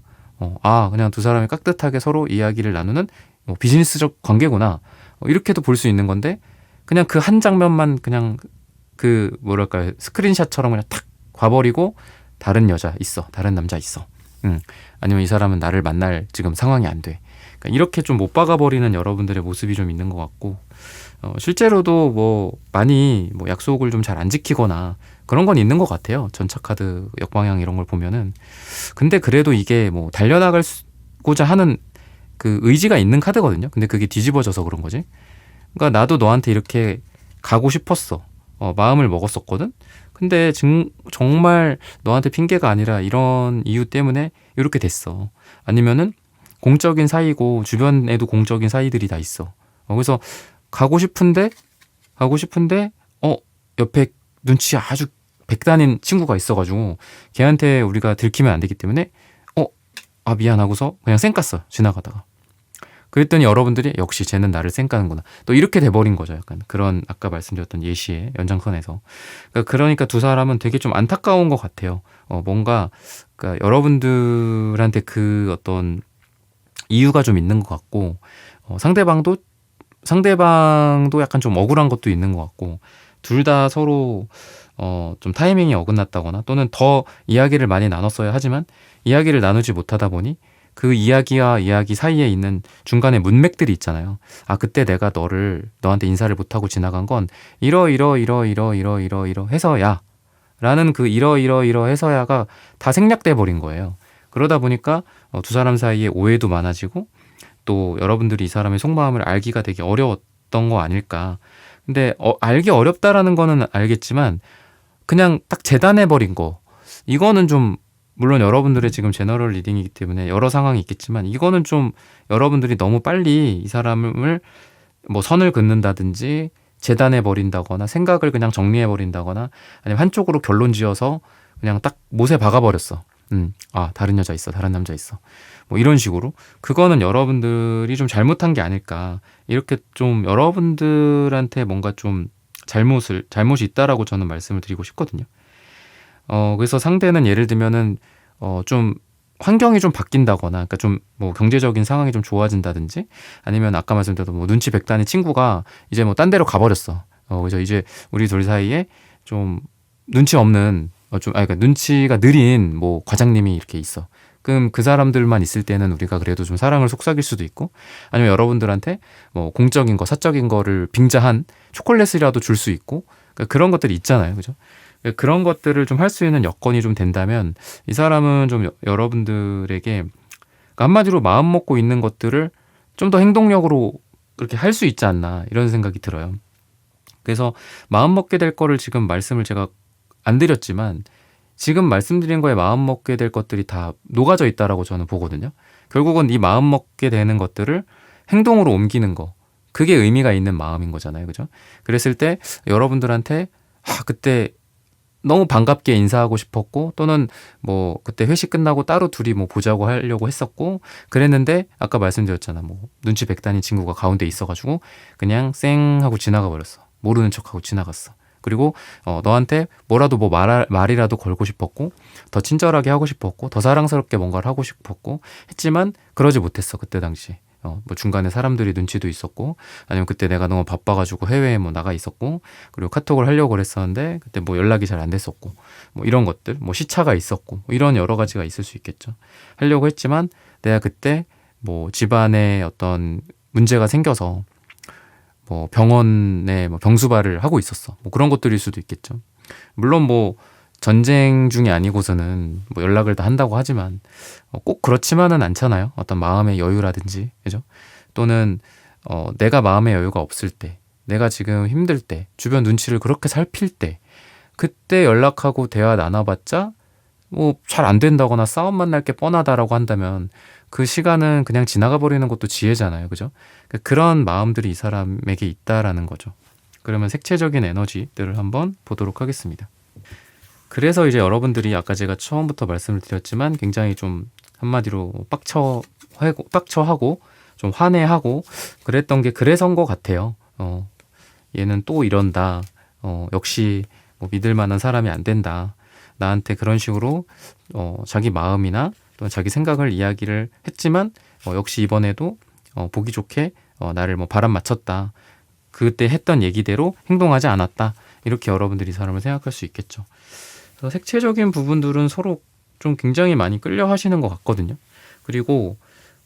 그냥 두 사람이 깍듯하게 서로 이야기를 나누는 비즈니스적 관계구나. 이렇게도 볼 수 있는 건데 그냥 그 한 장면만 그냥 그 뭐랄까요 스크린샷처럼 그냥 탁 봐버리고 다른 여자 있어, 다른 남자 있어. 아니면 이 사람은 나를 만날 지금 상황이 안 돼. 그러니까 이렇게 좀 못 박아버리는 여러분들의 모습이 좀 있는 것 같고 실제로도 뭐 많이 뭐 약속을 좀 잘 안 지키거나 그런 건 있는 것 같아요. 전차카드 역방향 이런 걸 보면은. 근데 그래도 이게 뭐 달려나가고자 하는 그 의지가 있는 카드거든요. 근데 그게 뒤집어져서 그런 거지. 그러니까 나도 너한테 이렇게 가고 싶었어. 마음을 먹었었거든. 근데 정말 너한테 핑계가 아니라 이런 이유 때문에 이렇게 됐어. 아니면은 공적인 사이고 주변에도 공적인 사이들이 다 있어. 그래서 가고 싶은데 옆에 눈치 아주 백단인 친구가 있어가지고 걔한테 우리가 들키면 안 되기 때문에 미안하고서 그냥 쌩 깠어. 지나가다가. 그랬더니 여러분들이 역시 쟤는 나를 쌩까는구나. 또 이렇게 돼버린 거죠. 약간 그런 아까 말씀드렸던 예시의 연장선에서. 그러니까 두 사람은 되게 좀 안타까운 것 같아요. 뭔가 그러니까 여러분들한테 그 어떤 이유가 좀 있는 것 같고 상대방도 약간 좀 억울한 것도 있는 것 같고 둘 다 서로 좀 타이밍이 어긋났다거나 또는 더 이야기를 많이 나눴어야 하지만 이야기를 나누지 못하다 보니 그 이야기와 이야기 사이에 있는 중간에 문맥들이 있잖아요. 그때 내가 너한테 인사를 못하고 지나간 건 해서야 라는 그 해서야가 다 생략돼 버린 거예요. 그러다 보니까 두 사람 사이에 오해도 많아지고 또 여러분들이 이 사람의 속마음을 알기가 되게 어려웠던 거 아닐까. 근데 알기 어렵다라는 거는 알겠지만 그냥 딱 재단해 버린 거 이거는 좀 물론 여러분들의 지금 제너럴 리딩이기 때문에 여러 상황이 있겠지만 이거는 좀 여러분들이 너무 빨리 이 사람을 뭐 선을 긋는다든지 재단해 버린다거나 생각을 그냥 정리해 버린다거나 아니면 한쪽으로 결론 지어서 그냥 딱 못에 박아 버렸어. 다른 여자 있어, 다른 남자 있어. 뭐 이런 식으로 그거는 여러분들이 좀 잘못한 게 아닐까. 이렇게 좀 여러분들한테 뭔가 좀 잘못이 있다라고 저는 말씀을 드리고 싶거든요. 그래서 상대는 예를 들면은 좀 환경이 좀 바뀐다거나, 그러니까 좀 뭐 경제적인 상황이 좀 좋아진다든지, 아니면 아까 말씀드렸던 뭐 눈치 백단의 친구가 이제 뭐 딴 데로 가버렸어. 그래서 이제 우리 둘 사이에 좀 눈치 없는 그러니까 눈치가 느린 뭐 과장님이 이렇게 있어. 그럼 그 사람들만 있을 때는 우리가 그래도 좀 사랑을 속삭일 수도 있고, 아니면 여러분들한테 뭐 공적인 거, 사적인 거를 빙자한 초콜릿이라도 줄 수 있고, 그러니까 그런 것들이 있잖아요, 그죠? 그런 것들을 좀 할 수 있는 여건이 좀 된다면 이 사람은 좀 여러분들에게 그러니까 한마디로 마음 먹고 있는 것들을 좀 더 행동력으로 그렇게 할 수 있지 않나 이런 생각이 들어요. 그래서 마음 먹게 될 거를 지금 말씀을 제가 안 드렸지만 지금 말씀드린 거에 마음 먹게 될 것들이 다 녹아져 있다라고 저는 보거든요. 결국은 이 마음 먹게 되는 것들을 행동으로 옮기는 거 그게 의미가 있는 마음인 거잖아요. 그죠? 그랬을 때 여러분들한테 그때 너무 반갑게 인사하고 싶었고 또는 뭐 그때 회식 끝나고 따로 둘이 뭐 보자고 하려고 했었고 그랬는데 아까 말씀드렸잖아. 뭐 눈치 백단인 친구가 가운데 있어가지고 그냥 쌩 하고 지나가 버렸어. 모르는 척하고 지나갔어. 그리고 너한테 뭐라도 뭐 말이라도 걸고 싶었고 더 친절하게 하고 싶었고 더 사랑스럽게 뭔가를 하고 싶었고 했지만 그러지 못했어. 그때 당시. 뭐 중간에 사람들이 눈치도 있었고 아니면 그때 내가 너무 바빠가지고 해외에 뭐 나가 있었고 그리고 카톡을 하려고 그랬었는데 그때 뭐 연락이 잘 안 됐었고 뭐 이런 것들 뭐 시차가 있었고 뭐 이런 여러 가지가 있을 수 있겠죠. 하려고 했지만 내가 그때 뭐 집안에 어떤 문제가 생겨서 뭐 병원에 뭐 병수발을 하고 있었어. 뭐 그런 것들일 수도 있겠죠. 물론 뭐 전쟁 중이 아니고서는 뭐 연락을 다 한다고 하지만 꼭 그렇지만은 않잖아요. 어떤 마음의 여유라든지, 그죠? 또는 내가 마음의 여유가 없을 때, 내가 지금 힘들 때, 주변 눈치를 그렇게 살필 때, 그때 연락하고 대화 나눠봤자 뭐 잘 안 된다거나 싸움만 날 게 뻔하다라고 한다면 그 시간은 그냥 지나가 버리는 것도 지혜잖아요, 그죠? 그런 마음들이 이 사람에게 있다라는 거죠. 그러면 색채적인 에너지들을 한번 보도록 하겠습니다. 그래서 이제 여러분들이 아까 제가 처음부터 말씀을 드렸지만 굉장히 좀 한마디로 빡쳐하고 좀 화내하고 그랬던 게 그래서인 것 같아요. 얘는 또 이런다. 역시 뭐 믿을 만한 사람이 안 된다. 나한테 그런 식으로 자기 마음이나 또는 자기 생각을 이야기를 했지만 역시 이번에도 보기 좋게 나를 뭐 바람 맞췄다. 그때 했던 얘기대로 행동하지 않았다. 이렇게 여러분들이 이 사람을 생각할 수 있겠죠. 그래서 색채적인 부분들은 서로 좀 굉장히 많이 끌려 하시는 것 같거든요. 그리고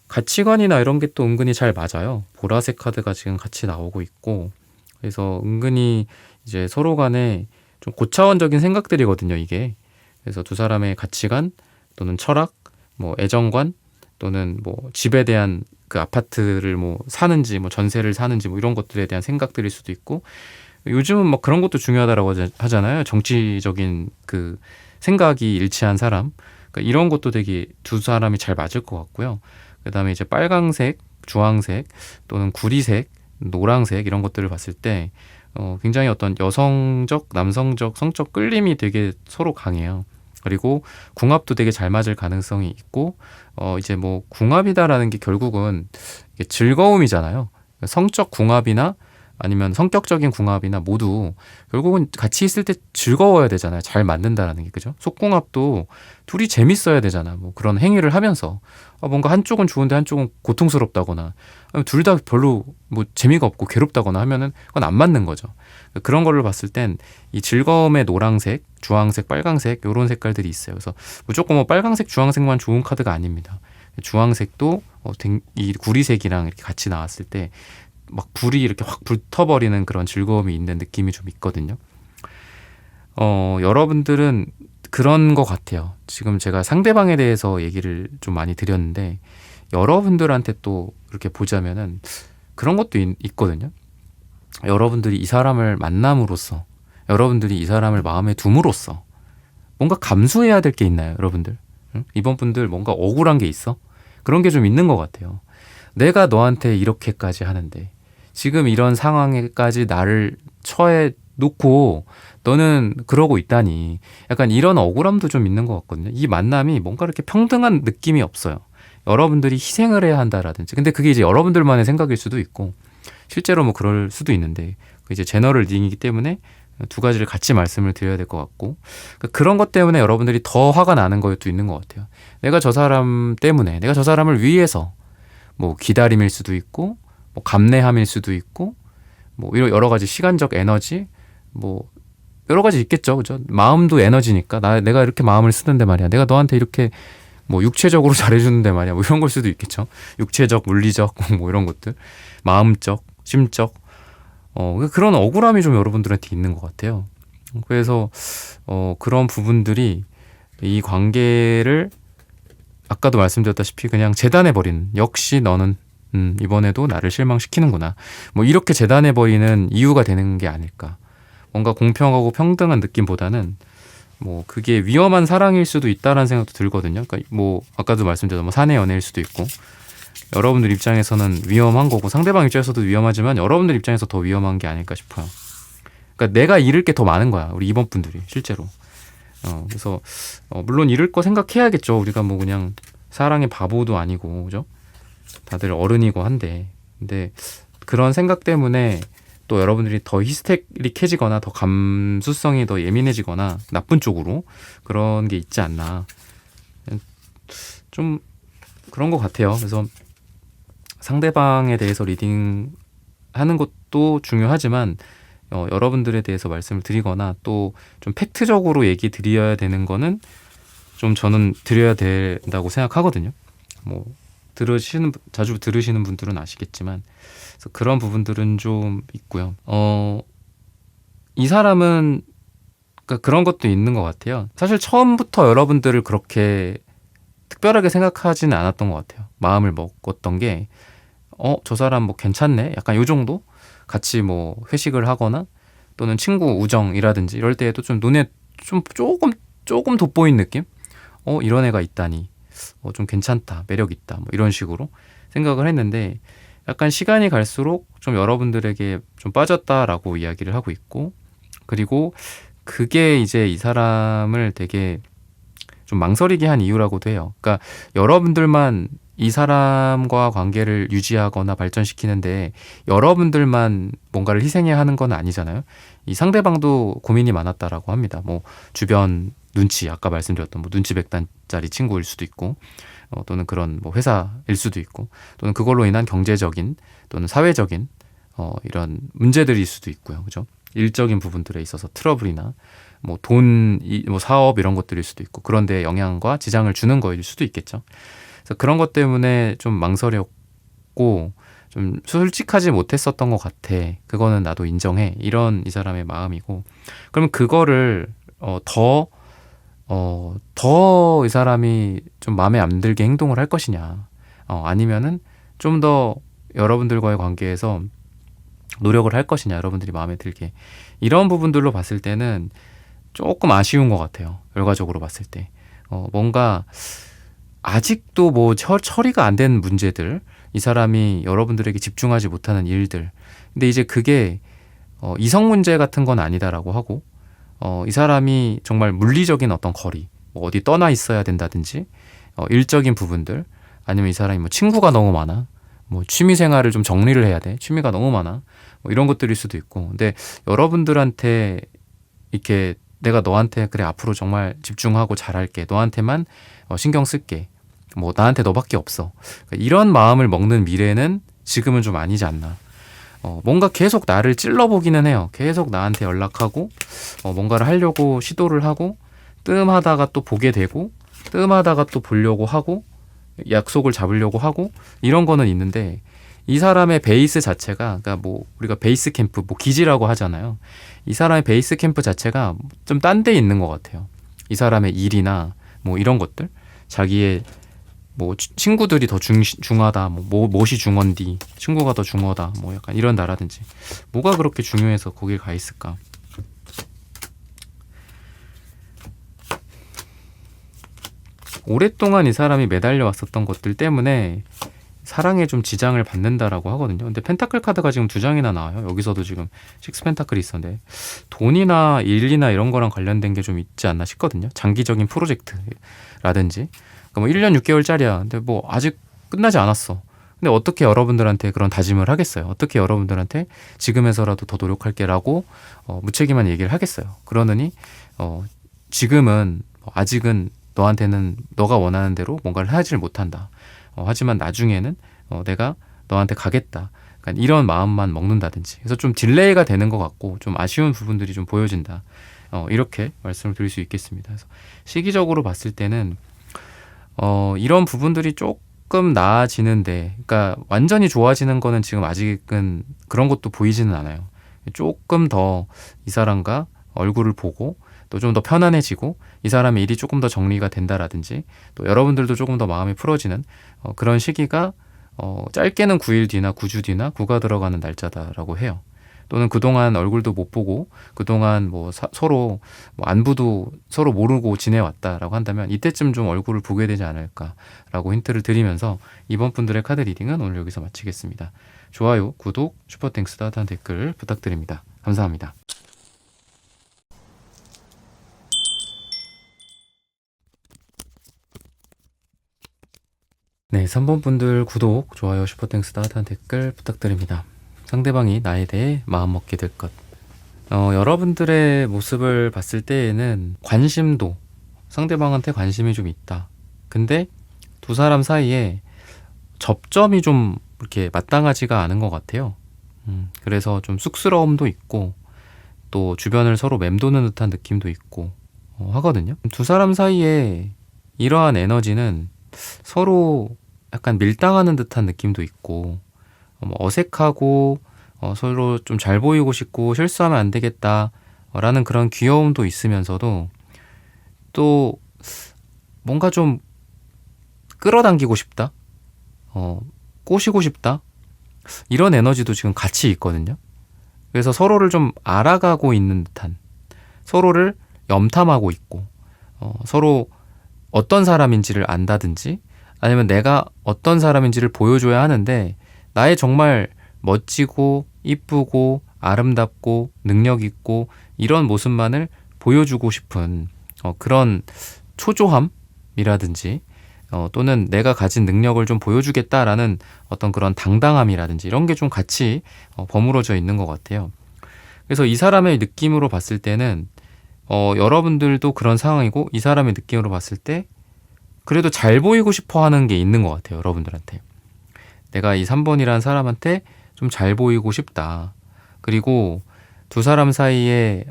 가치관이나 이런 게 또 은근히 잘 맞아요. 보라색 카드가 지금 같이 나오고 있고, 그래서 은근히 이제 서로 간에 좀 고차원적인 생각들이거든요, 이게. 그래서 두 사람의 가치관 또는 철학, 뭐 애정관 또는 뭐 집에 대한 그 아파트를 뭐 사는지 뭐 전세를 사는지 뭐 이런 것들에 대한 생각들일 수도 있고, 요즘은 막 그런 것도 중요하다라고 하잖아요. 정치적인 그 생각이 일치한 사람. 그러니까 이런 것도 되게 두 사람이 잘 맞을 것 같고요. 그다음에 이제 빨강색, 주황색 또는 구리색, 노랑색 이런 것들을 봤을 때 굉장히 어떤 여성적, 남성적, 성적 끌림이 되게 서로 강해요. 그리고 궁합도 되게 잘 맞을 가능성이 있고 이제 뭐 궁합이다라는 게 결국은 이게 즐거움이잖아요. 성적 궁합이나 아니면 성격적인 궁합이나 모두 결국은 같이 있을 때 즐거워야 되잖아요. 잘 맞는다라는 게, 그죠? 속궁합도 둘이 재밌어야 되잖아. 뭐 그런 행위를 하면서 뭔가 한쪽은 좋은데 한쪽은 고통스럽다거나 둘 다 별로 뭐 재미가 없고 괴롭다거나 하면은 그건 안 맞는 거죠. 그런 거를 봤을 땐 이 즐거움의 노란색, 주황색, 빨강색 이런 색깔들이 있어요. 그래서 무조건 뭐 빨강색, 주황색만 좋은 카드가 아닙니다. 주황색도 이 구리색이랑 이렇게 같이 나왔을 때 막 불이 이렇게 확 불터버리는 그런 즐거움이 있는 느낌이 좀 있거든요. 여러분들은 그런 것 같아요. 지금 제가 상대방에 대해서 얘기를 좀 많이 드렸는데 여러분들한테 또 이렇게 보자면은 그런 것도 있거든요. 여러분들이 이 사람을 만남으로써, 여러분들이 이 사람을 마음에 둠으로써 뭔가 감수해야 될 게 있나요, 여러분들? 응? 이번 분들 뭔가 억울한 게 있어? 그런 게 좀 있는 것 같아요. 내가 너한테 이렇게까지 하는데 지금 이런 상황에까지 나를 처해 놓고 너는 그러고 있다니, 약간 이런 억울함도 좀 있는 것 같거든요. 이 만남이 뭔가 이렇게 평등한 느낌이 없어요. 여러분들이 희생을 해야 한다라든지, 근데 그게 이제 여러분들만의 생각일 수도 있고 실제로 뭐 그럴 수도 있는데 이제 제너럴 링이기 때문에 두 가지를 같이 말씀을 드려야 될 것 같고, 그런 것 때문에 여러분들이 더 화가 나는 것도 있는 것 같아요. 내가 저 사람 때문에, 내가 저 사람을 위해서 뭐 기다림일 수도 있고 뭐 감내함일 수도 있고 뭐 이런 여러 가지 시간적 에너지 뭐 여러 가지 있겠죠, 그죠? 마음도 에너지니까 내가 이렇게 마음을 쓰는데 말이야, 내가 너한테 이렇게 뭐 육체적으로 잘해주는데 말이야, 뭐 이런 걸 수도 있겠죠. 육체적, 물리적 뭐 이런 것들, 마음적, 심적 그런 억울함이 좀 여러분들한테 있는 것 같아요. 그래서 그런 부분들이 이 관계를 아까도 말씀드렸다시피 그냥 재단해버리는, 역시 너는 이번에도 나를 실망시키는구나, 뭐 이렇게 재단해버리는 이유가 되는 게 아닐까. 뭔가 공평하고 평등한 느낌보다는 뭐 그게 위험한 사랑일 수도 있다라는 생각도 들거든요. 그러니까 뭐 아까도 말씀드렸던 뭐 사내 연애일 수도 있고, 여러분들 입장에서는 위험한 거고 상대방 입장에서도 위험하지만 여러분들 입장에서 더 위험한 게 아닐까 싶어요. 그러니까 내가 잃을 게 더 많은 거야, 우리 이번 분들이 실제로. 그래서 물론 잃을 거 생각해야겠죠. 우리가 뭐 그냥 사랑의 바보도 아니고, 그죠? 다들 어른이고 한데, 근데 그런 생각 때문에 또 여러분들이 더 히스테릭해지거나 더 감수성이 더 예민해지거나 나쁜 쪽으로 그런 게 있지 않나, 좀 그런 것 같아요. 그래서 상대방에 대해서 리딩하는 것도 중요하지만 여러분들에 대해서 말씀을 드리거나 또 좀 팩트적으로 얘기 드려야 되는 거는 좀 저는 드려야 된다고 생각하거든요. 뭐 자주 들으시는 분들은 아시겠지만, 그래서 그런 부분들은 좀 있고요. 이 사람은 그러니까 그런 것도 있는 것 같아요. 사실 처음부터 여러분들을 그렇게 특별하게 생각하지는 않았던 것 같아요. 마음을 먹었던 게 저 사람 뭐 괜찮네, 약간 요 정도. 같이 뭐 회식을 하거나 또는 친구 우정이라든지 이럴 때에도 좀 눈에 좀 조금 돋보인 느낌? 이런 애가 있다니, 좀 괜찮다, 매력 있다, 뭐 이런 식으로 생각을 했는데, 약간 시간이 갈수록 좀 여러분들에게 좀 빠졌다라고 이야기를 하고 있고, 그리고 그게 이제 이 사람을 되게 좀 망설이게 한 이유라고도 해요. 그러니까 여러분들만 이 사람과 관계를 유지하거나 발전시키는데 여러분들만 뭔가를 희생해야 하는 건 아니잖아요. 이 상대방도 고민이 많았다라고 합니다. 뭐 주변 눈치, 아까 말씀드렸던 뭐 눈치 백단짜리 친구일 수도 있고, 또는 그런 뭐 회사일 수도 있고, 또는 그걸로 인한 경제적인 또는 사회적인 이런 문제들일 수도 있고요. 그죠? 일적인 부분들에 있어서 트러블이나 뭐 돈, 뭐 사업 이런 것들일 수도 있고, 그런데 영향과 지장을 주는 거일 수도 있겠죠. 그래서 그런 것 때문에 좀 망설였고 좀 솔직하지 못했었던 것 같아. 그거는 나도 인정해. 이런 이 사람의 마음이고, 그러면 그거를 더 이 사람이 좀 마음에 안 들게 행동을 할 것이냐, 아니면은 좀 더 여러분들과의 관계에서 노력을 할 것이냐, 여러분들이 마음에 들게. 이런 부분들로 봤을 때는 조금 아쉬운 것 같아요. 결과적으로 봤을 때. 뭔가 아직도 뭐 처리가 안 된 문제들, 이 사람이 여러분들에게 집중하지 못하는 일들. 근데 이제 그게 이성 문제 같은 건 아니다라고 하고, 이 사람이 정말 물리적인 어떤 거리, 뭐 어디 떠나 있어야 된다든지, 일적인 부분들, 아니면 이 사람이 뭐 친구가 너무 많아, 뭐 취미 생활을 좀 정리를 해야 돼, 취미가 너무 많아, 뭐 이런 것들일 수도 있고. 근데 여러분들한테 이렇게 내가 너한테 그래 앞으로 정말 집중하고 잘할게, 너한테만 신경 쓸게, 뭐 나한테 너밖에 없어, 그러니까 이런 마음을 먹는 미래는 지금은 좀 아니지 않나. 뭔가 계속 나를 찔러보기는 해요. 계속 나한테 연락하고 뭔가를 하려고 시도를 하고, 뜸하다가 또 보게 되고, 뜸하다가 또 보려고 하고, 약속을 잡으려고 하고, 이런 거는 있는데, 이 사람의 베이스 자체가, 그러니까 뭐 우리가 베이스 캠프, 뭐 기지라고 하잖아요. 이 사람의 베이스 캠프 자체가 좀 딴 데 있는 것 같아요. 이 사람의 일이나 뭐 이런 것들, 자기의 뭐 친구들이 더 중하다, 뭐 무엇이 중헌디, 친구가 더 중하다, 뭐 약간 이런 나라든지, 뭐가 그렇게 중요해서 거길 가 있을까. 오랫동안 이 사람이 매달려 왔었던 것들 때문에 사랑에 좀 지장을 받는다라고 하거든요. 근데 펜타클 카드가 지금 2장이나 나와요. 여기서도 지금 식스 펜타클이 있었는데, 돈이나 일이나 이런 거랑 관련된 게 좀 있지 않나 싶거든요. 장기적인 프로젝트라든지. 그러니까 뭐 1년 6개월짜리야. 근데 뭐 아직 끝나지 않았어. 근데 어떻게 여러분들한테 그런 다짐을 하겠어요? 어떻게 여러분들한테 지금에서라도 더 노력할게라고 무책임한 얘기를 하겠어요? 그러느니 지금은 아직은 너한테는 너가 원하는 대로 뭔가를 하지를 못한다. 하지만 나중에는 내가 너한테 가겠다. 그러니까 이런 마음만 먹는다든지. 그래서 좀 딜레이가 되는 것 같고 좀 아쉬운 부분들이 좀 보여진다. 이렇게 말씀을 드릴 수 있겠습니다. 그래서 시기적으로 봤을 때는 이런 부분들이 조금 나아지는데, 그러니까 완전히 좋아지는 거는 지금 아직은 그런 것도 보이지는 않아요. 조금 더 이 사람과 얼굴을 보고 또 좀 더 편안해지고, 이 사람의 일이 조금 더 정리가 된다라든지, 또 여러분들도 조금 더 마음이 풀어지는 그런 시기가 짧게는 9일 뒤나 9주 뒤나 9가 들어가는 날짜다라고 해요. 또는 그동안 얼굴도 못 보고 그동안 뭐 서로 뭐 안부도 서로 모르고 지내왔다라고 한다면 이때쯤 좀 얼굴을 보게 되지 않을까라고 힌트를 드리면서, 이번 분들의 카드 리딩은 오늘 여기서 마치겠습니다. 좋아요, 구독, 슈퍼땡스, 따뜻한 댓글 부탁드립니다. 감사합니다. 네, 3번 분들 구독, 좋아요, 슈퍼땡스, 따뜻한 댓글 부탁드립니다. 상대방이 나에 대해 마음먹게 될 것. 여러분들의 모습을 봤을 때에는 관심도, 상대방한테 관심이 좀 있다. 근데 두 사람 사이에 접점이 좀 이렇게 마땅하지가 않은 것 같아요. 그래서 좀 쑥스러움도 있고, 또 주변을 서로 맴도는 듯한 느낌도 있고 하거든요. 두 사람 사이에 이러한 에너지는 서로 약간 밀당하는 듯한 느낌도 있고, 어색하고 서로 좀 잘 보이고 싶고 실수하면 안 되겠다 라는 그런 귀여움도 있으면서도, 또 뭔가 좀 끌어당기고 싶다, 꼬시고 싶다, 이런 에너지도 지금 같이 있거든요. 그래서 서로를 좀 알아가고 있는 듯한, 서로를 염탐하고 있고, 서로 어떤 사람인지를 안다든지, 아니면 내가 어떤 사람인지를 보여줘야 하는데, 나의 정말 멋지고 이쁘고 아름답고 능력 있고 이런 모습만을 보여주고 싶은 그런 초조함이라든지, 또는 내가 가진 능력을 좀 보여주겠다라는 어떤 그런 당당함이라든지, 이런 게 좀 같이 버무러져 있는 것 같아요. 그래서 이 사람의 느낌으로 봤을 때는 여러분들도 그런 상황이고 이 사람의 느낌으로 봤을 때 그래도 잘 보이고 싶어 하는 게 있는 것 같아요. 여러분들한테. 내가 이 3번이라는 사람한테 좀 잘 보이고 싶다. 그리고 두 사람 사이에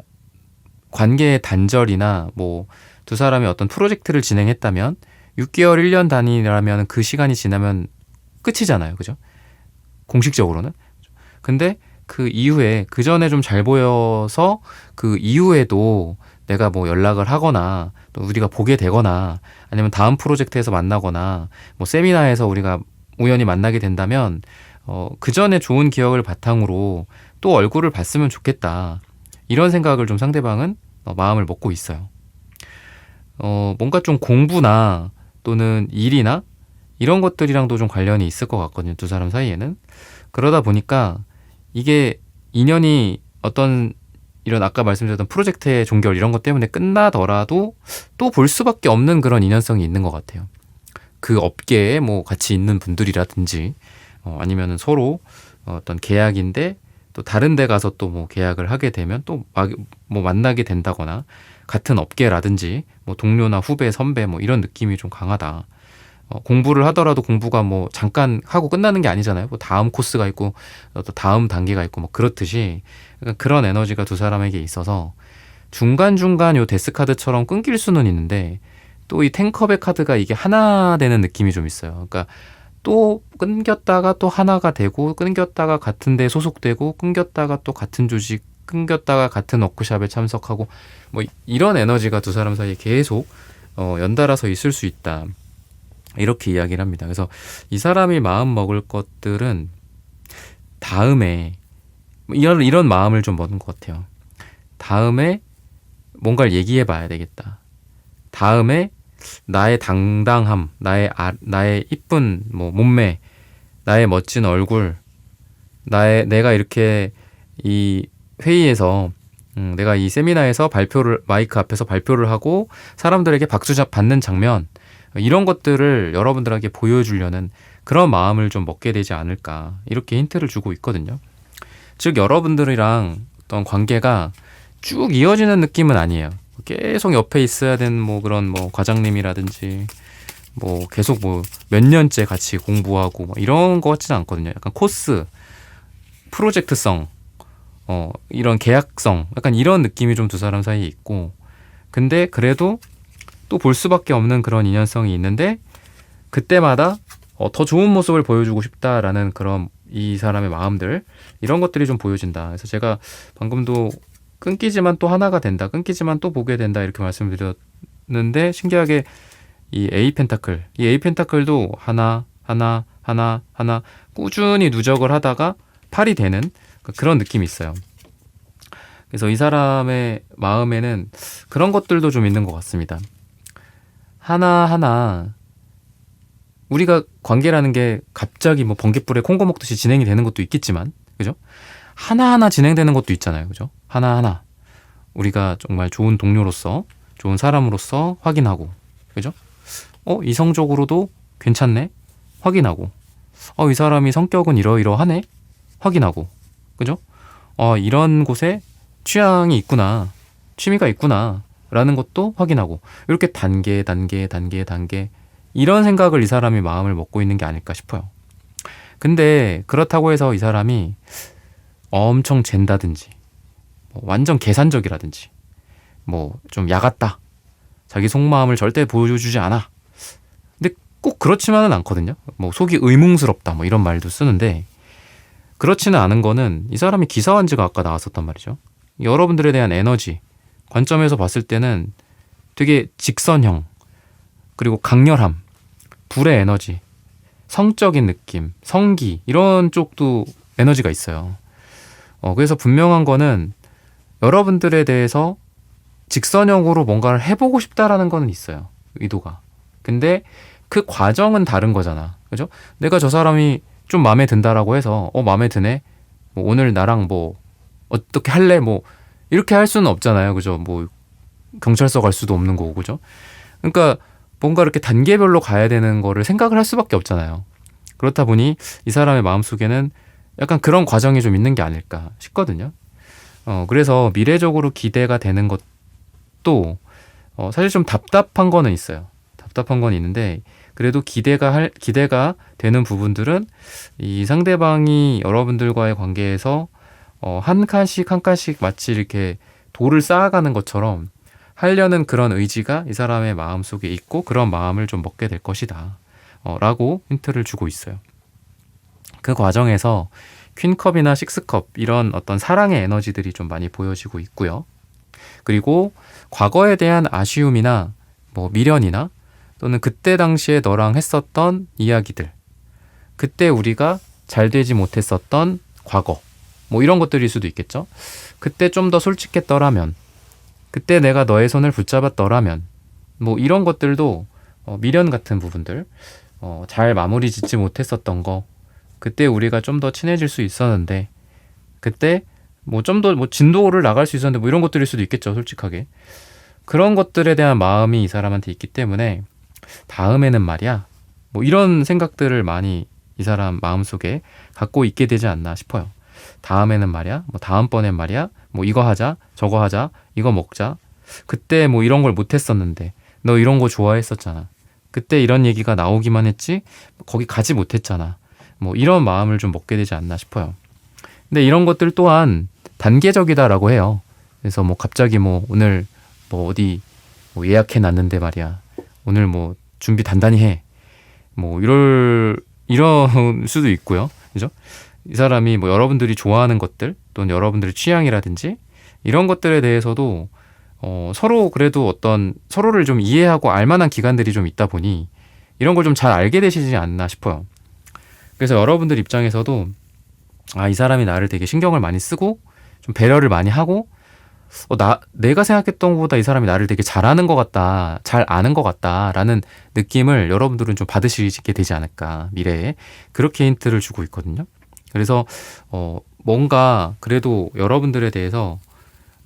관계의 단절이나 뭐 두 사람이 어떤 프로젝트를 진행했다면 6개월, 1년 단위라면 그 시간이 지나면 끝이잖아요. 그죠? 공식적으로는. 근데 그 이후에 그 전에 좀 잘 보여서 그 이후에도 내가 뭐 연락을 하거나 또 우리가 보게 되거나 아니면 다음 프로젝트에서 만나거나 뭐 세미나에서 우리가 우연히 만나게 된다면 그 전에 좋은 기억을 바탕으로 또 얼굴을 봤으면 좋겠다. 이런 생각을 좀 상대방은 마음을 먹고 있어요. 뭔가 좀 공부나 또는 일이나 이런 것들이랑도 좀 관련이 있을 것 같거든요. 두 사람 사이에는. 그러다 보니까 이게 인연이 어떤 이런 아까 말씀드렸던 프로젝트의 종결 이런 것 때문에 끝나더라도 또 볼 수밖에 없는 그런 인연성이 있는 것 같아요. 그 업계에 뭐 같이 있는 분들이라든지 아니면은 서로 어떤 계약인데 또 다른 데 가서 또 뭐 계약을 하게 되면 또 뭐 만나게 된다거나 같은 업계라든지 뭐 동료나 후배, 선배 뭐 이런 느낌이 좀 강하다. 공부를 하더라도 공부가 뭐 잠깐 하고 끝나는 게 아니잖아요. 뭐 다음 코스가 있고 또 다음 단계가 있고 뭐 그렇듯이 그런 에너지가 두 사람에게 있어서 중간중간 요 데스 카드처럼 끊길 수는 있는데 또 이 탱커백 카드가 이게 하나 되는 느낌이 좀 있어요. 그러니까 또 끊겼다가 또 하나가 되고 끊겼다가 같은 데 소속되고 끊겼다가 또 같은 조직 끊겼다가 같은 워크숍에 참석하고 뭐 이런 에너지가 두 사람 사이에 계속 연달아서 있을 수 있다. 이렇게 이야기를 합니다. 그래서 이 사람이 마음 먹을 것들은 다음에 이런 마음을 좀 먹는 것 같아요. 다음에 뭔가를 얘기해 봐야 되겠다. 다음에 나의 당당함, 나의 이쁜 뭐 몸매, 나의 멋진 얼굴, 내가 이렇게 이 회의에서 내가 이 세미나에서 마이크 앞에서 발표를 하고 사람들에게 박수 받는 장면 이런 것들을 여러분들에게 보여주려는 그런 마음을 좀 먹게 되지 않을까 이렇게 힌트를 주고 있거든요. 즉 여러분들이랑 어떤 관계가 쭉 이어지는 느낌은 아니에요. 계속 옆에 있어야 되는 뭐 그런 뭐 과장님이라든지 뭐 계속 뭐 몇 년째 같이 공부하고 뭐 이런 거 같지는 않거든요. 약간 코스, 프로젝트성, 이런 계약성, 약간 이런 느낌이 좀 두 사람 사이에 있고, 근데 그래도 또 볼 수밖에 없는 그런 인연성이 있는데 그때마다 더 좋은 모습을 보여주고 싶다라는 그런 이 사람의 마음들 이런 것들이 좀 보여진다. 그래서 제가 방금도 끊기지만 또 하나가 된다. 끊기지만 또 보게 된다. 이렇게 말씀드렸는데 신기하게 이 에이 펜타클도 하나 꾸준히 누적을 하다가 8이 되는 그런 느낌이 있어요. 그래서 이 사람의 마음에는 그런 것들도 좀 있는 것 같습니다. 하나하나 우리가 관계라는 게 갑자기 뭐 번갯불에 콩고 먹듯이 진행이 되는 것도 있겠지만 그죠? 하나하나 진행되는 것도 있잖아요. 그죠? 하나하나 우리가 정말 좋은 동료로서 좋은 사람으로서 확인하고 그죠? 이성적으로도 괜찮네? 확인하고 이 사람이 성격은 이러이러하네? 확인하고 그죠? 이런 곳에 취향이 있구나 취미가 있구나 라는 것도 확인하고 이렇게 단계 이런 생각을 이 사람이 마음을 먹고 있는 게 아닐까 싶어요. 근데 그렇다고 해서 이 사람이 엄청 잰다든지 뭐 완전 계산적이라든지 뭐 좀 야같다 자기 속마음을 절대 보여주지 않아 근데 꼭 그렇지만은 않거든요. 뭐 속이 의문스럽다 뭐 이런 말도 쓰는데 그렇지는 않은 거는 이 사람이 기사완즈가 아까 나왔었단 말이죠. 여러분들에 대한 에너지 관점에서 봤을 때는 되게 직선형 그리고 강렬함 불의 에너지 성적인 느낌 성기 이런 쪽도 에너지가 있어요. 그래서 분명한 거는 여러분들에 대해서 직선형으로 뭔가를 해보고 싶다라는 거는 있어요. 의도가. 근데 그 과정은 다른 거잖아. 그죠? 내가 저 사람이 좀 마음에 든다라고 해서 마음에 드네. 뭐 오늘 나랑 뭐 어떻게 할래? 뭐 이렇게 할 수는 없잖아요. 그죠? 뭐 경찰서 갈 수도 없는 거고. 그죠? 그러니까 뭔가 이렇게 단계별로 가야 되는 거를 생각을 할 수밖에 없잖아요. 그렇다 보니 이 사람의 마음속에는 약간 그런 과정이 좀 있는 게 아닐까 싶거든요. 그래서 미래적으로 기대가 되는 이것도 사실 좀 답답한 거는 있어요. 답답한 건 있는데 그래도 기대가 되는 부분들은 이 상대방이 여러분들과의 관계에서 한 칸씩 한 칸씩 마치 이렇게 돌을 쌓아가는 것처럼 하려는 그런 의지가 이 사람의 마음속에 있고 그런 마음을 좀 먹게 될 것이다. 라고 힌트를 주고 있어요. 그 과정에서 퀸컵이나 식스컵 이런 어떤 사랑의 에너지들이 좀 많이 보여지고 있고요. 그리고 과거에 대한 아쉬움이나 뭐 미련이나 또는 그때 당시에 너랑 했었던 이야기들, 그때 우리가 잘 되지 못했었던 과거, 뭐 이런 것들일 수도 있겠죠. 그때 좀 더 솔직했더라면, 그때 내가 너의 손을 붙잡았더라면, 뭐 이런 것들도 미련 같은 부분들, 잘 마무리 짓지 못했었던 거, 그때 우리가 좀 더 친해질 수 있었는데, 그때 뭐 좀 더 뭐 진도를 나갈 수 있었는데 뭐 이런 것들일 수도 있겠죠, 솔직하게. 그런 것들에 대한 마음이 이 사람한테 있기 때문에 다음에는 말이야, 뭐 이런 생각들을 많이 이 사람 마음속에 갖고 있게 되지 않나 싶어요. 다음에는 말이야, 뭐 다음번엔 말이야, 뭐 이거 하자, 저거 하자, 이거 먹자. 그때 뭐 이런 걸 못했었는데 너 이런 거 좋아했었잖아. 그때 이런 얘기가 나오기만 했지 거기 가지 못했잖아. 뭐 이런 마음을 좀 먹게 되지 않나 싶어요. 근데 이런 것들 또한 단계적이다라고 해요. 그래서 뭐 갑자기 뭐 오늘 뭐 어디 뭐 예약해 놨는데 말이야, 오늘 뭐 준비 단단히 해. 뭐 이런 수도 있고요. 그죠? 이 사람이 뭐 여러분들이 좋아하는 것들 또는 여러분들의 취향이라든지 이런 것들에 대해서도 서로 그래도 어떤 서로를 좀 이해하고 알만한 기간들이 좀 있다 보니 이런 걸 좀 잘 알게 되시지 않나 싶어요. 그래서 여러분들 입장에서도 이 사람이 나를 되게 신경을 많이 쓰고 좀 배려를 많이 하고 내가 생각했던 것보다 이 사람이 나를 되게 잘하는 것 같다, 잘 아는 것 같다라는 느낌을 여러분들은 좀 받으시게 되지 않을까, 미래에. 그렇게 힌트를 주고 있거든요. 그래서 뭔가 그래도 여러분들에 대해서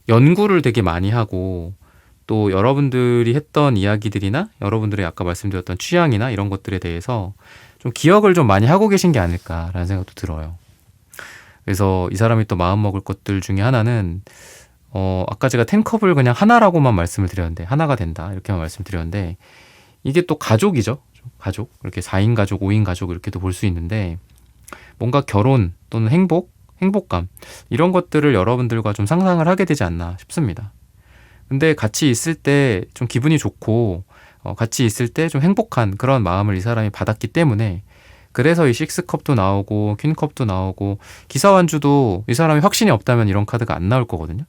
연구를 되게 많이 하고 또 여러분들이 했던 이야기들이나 여러분들의 아까 말씀드렸던 취향이나 이런 것들에 대해서 좀 기억을 좀 많이 하고 계신 게 아닐까라는 생각도 들어요. 그래서 이 사람이 또 마음먹을 것들 중에 하나는 아까 제가 10컵을 그냥 하나라고만 말씀을 드렸는데, 하나가 된다 이렇게만 말씀드렸는데, 이게 또 가족이죠. 가족, 이렇게 4인 가족, 5인 가족 이렇게도 볼 수 있는데, 뭔가 결혼 또는 행복감 이런 것들을 여러분들과 좀 상상을 하게 되지 않나 싶습니다. 근데 같이 있을 때 좀 기분이 좋고 같이 있을 때 좀 행복한 그런 마음을 이 사람이 받았기 때문에, 그래서 이 식스컵도 나오고 퀸컵도 나오고 기사완주도 이 사람이 확신이 없다면 이런 카드가 안 나올 거거든요.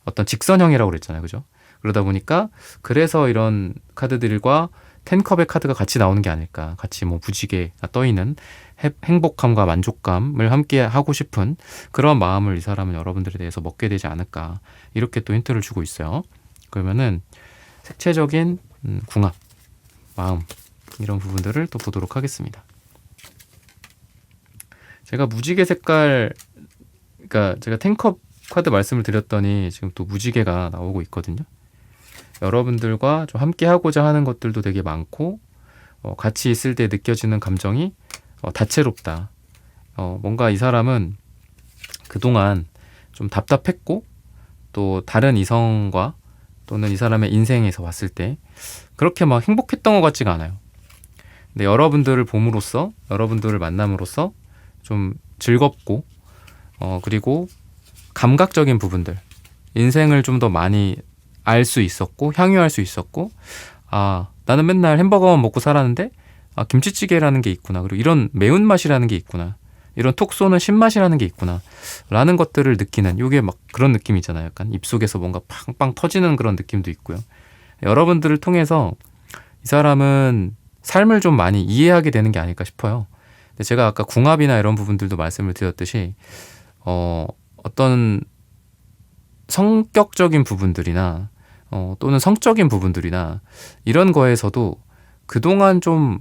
어떤 직선형이라고 그랬잖아요. 그죠? 그러다 보니까 그래서 이런 카드들과 10컵의 카드가 같이 나오는 게 아닐까. 같이 뭐 무지개가 떠있는 행복함과 만족감을 함께 하고 싶은 그런 마음을 이 사람은 여러분들에 대해서 먹게 되지 않을까. 이렇게 또 힌트를 주고 있어요. 그러면은 색채적인 궁합, 마음 이런 부분들을 또 보도록 하겠습니다. 제가 무지개 색깔, 그러니까 제가 10컵 카드 말씀을 드렸더니 지금 또 무지개가 나오고 있거든요. 여러분들과 좀 함께 하고자 하는 것들도 되게 많고 같이 있을 때 느껴지는 감정이 다채롭다. 뭔가 이 사람은 그동안 좀 답답했고 또 다른 이성과 또는 이 사람의 인생에서 봤을 때 그렇게 막 행복했던 것 같지가 않아요. 근데 여러분들을 봄으로써, 여러분들을 만남으로써 좀 즐겁고 그리고 감각적인 부분들, 인생을 좀 더 많이 알 수 있었고 향유할 수 있었고, 나는 맨날 햄버거만 먹고 살았는데 김치찌개라는 게 있구나, 그리고 이런 매운맛이라는 게 있구나, 이런 톡 쏘는 신맛이라는 게 있구나 라는 것들을 느끼는, 이게 막 그런 느낌이 있잖아요. 약간 입속에서 뭔가 팡팡 터지는 그런 느낌도 있고요. 여러분들을 통해서 이 사람은 삶을 좀 많이 이해하게 되는 게 아닐까 싶어요. 근데 제가 아까 궁합이나 이런 부분들도 말씀을 드렸듯이 어떤 성격적인 부분들이나 또는 성적인 부분들이나 이런 거에서도 그동안 좀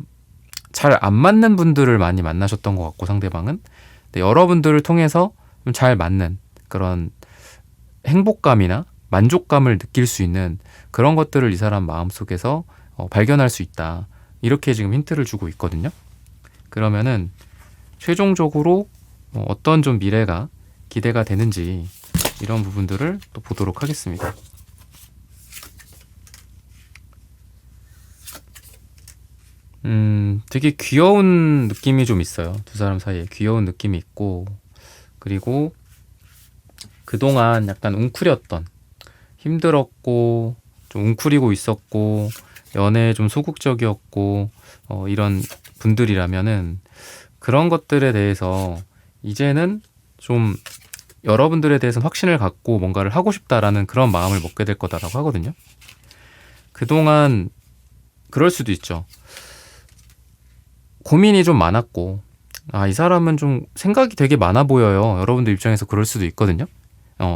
잘 안 맞는 분들을 많이 만나셨던 것 같고, 상대방은. 근데 여러분들을 통해서 좀 잘 맞는 그런 행복감이나 만족감을 느낄 수 있는 그런 것들을 이 사람 마음속에서 발견할 수 있다. 이렇게 지금 힌트를 주고 있거든요. 그러면은 최종적으로 어떤 좀 미래가 기대가 되는지 이런 부분들을 또 보도록 하겠습니다. 되게 귀여운 느낌이 좀 있어요. 두 사람 사이에 귀여운 느낌이 있고, 그리고 그동안 약간 웅크렸던, 힘들었고, 좀 웅크리고 있었고, 연애에 좀 소극적이었고, 이런 분들이라면은 그런 것들에 대해서 이제는 좀 여러분들에 대해서는 확신을 갖고 뭔가를 하고 싶다라는 그런 마음을 먹게 될 거다라고 하거든요. 그동안 그럴 수도 있죠. 고민이 좀 많았고, 이 사람은 좀 생각이 되게 많아 보여요. 여러분들 입장에서 그럴 수도 있거든요.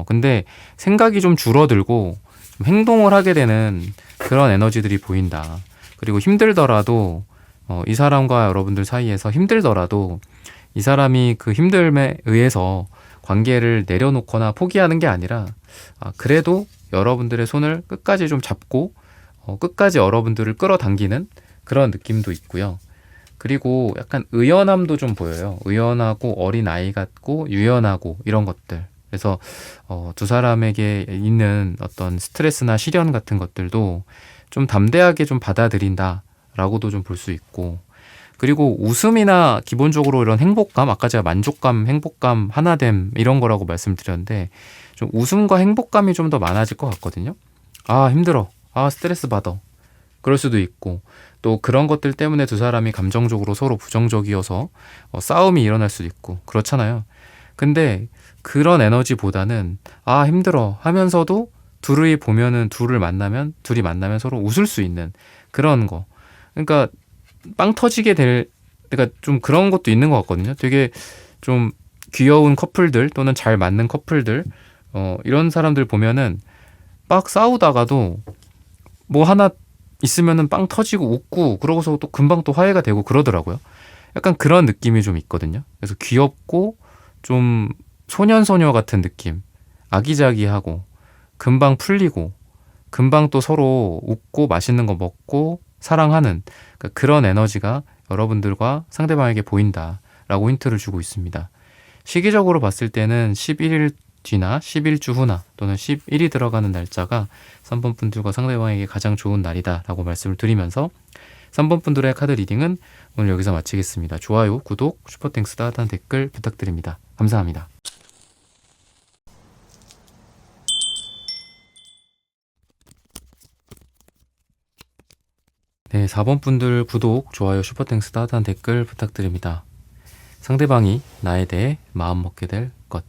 근데 생각이 좀 줄어들고 좀 행동을 하게 되는 그런 에너지들이 보인다. 그리고 힘들더라도 이 사람과 여러분들 사이에서 힘들더라도 이 사람이 그 힘듦에 의해서 관계를 내려놓거나 포기하는 게 아니라 그래도 여러분들의 손을 끝까지 좀 잡고 끝까지 여러분들을 끌어당기는 그런 느낌도 있고요. 그리고 약간 의연함도 좀 보여요. 의연하고 어린아이 같고 유연하고 이런 것들. 그래서 두 사람에게 있는 어떤 스트레스나 시련 같은 것들도 좀 담대하게 좀 받아들인다라고도 좀 볼 수 있고, 그리고 웃음이나 기본적으로 이런 행복감, 아까 제가 만족감, 행복감, 하나됨 이런 거라고 말씀드렸는데 좀 웃음과 행복감이 좀 더 많아질 것 같거든요. 힘들어. 스트레스 받아. 그럴 수도 있고, 또 그런 것들 때문에 두 사람이 감정적으로 서로 부정적이어서 싸움이 일어날 수도 있고 그렇잖아요. 근데 그런 에너지보다는 힘들어 하면서도 둘이 만나면 서로 웃을 수 있는 그런 거. 그러니까 빵 터지게 될, 그러니까 좀 그런 것도 있는 것 같거든요. 되게 좀 귀여운 커플들 또는 잘 맞는 커플들, 이런 사람들 보면은 막 싸우다가도 뭐 하나 있으면은 빵 터지고 웃고 그러고서 또 금방 또 화해가 되고 그러더라고요. 약간 그런 느낌이 좀 있거든요. 그래서 귀엽고 좀 소년소녀 같은 느낌, 아기자기하고 금방 풀리고 금방 또 서로 웃고 맛있는 거 먹고 사랑하는, 그러니까 그런 에너지가 여러분들과 상대방에게 보인다라고 힌트를 주고 있습니다. 시기적으로 봤을 때는 11일 뒤나 11주 후나 또는 11이 들어가는 날짜가 3번 분들과 상대방에게 가장 좋은 날이다라고 말씀을 드리면서 3번 분들의 카드 리딩은 오늘 여기서 마치겠습니다. 좋아요, 구독, 슈퍼땡스 따뜻한 댓글 부탁드립니다. 감사합니다. 네, 4번 분들 구독, 좋아요, 슈퍼땡스 따뜻한 댓글 부탁드립니다. 상대방이 나에 대해 마음 먹게 될 것.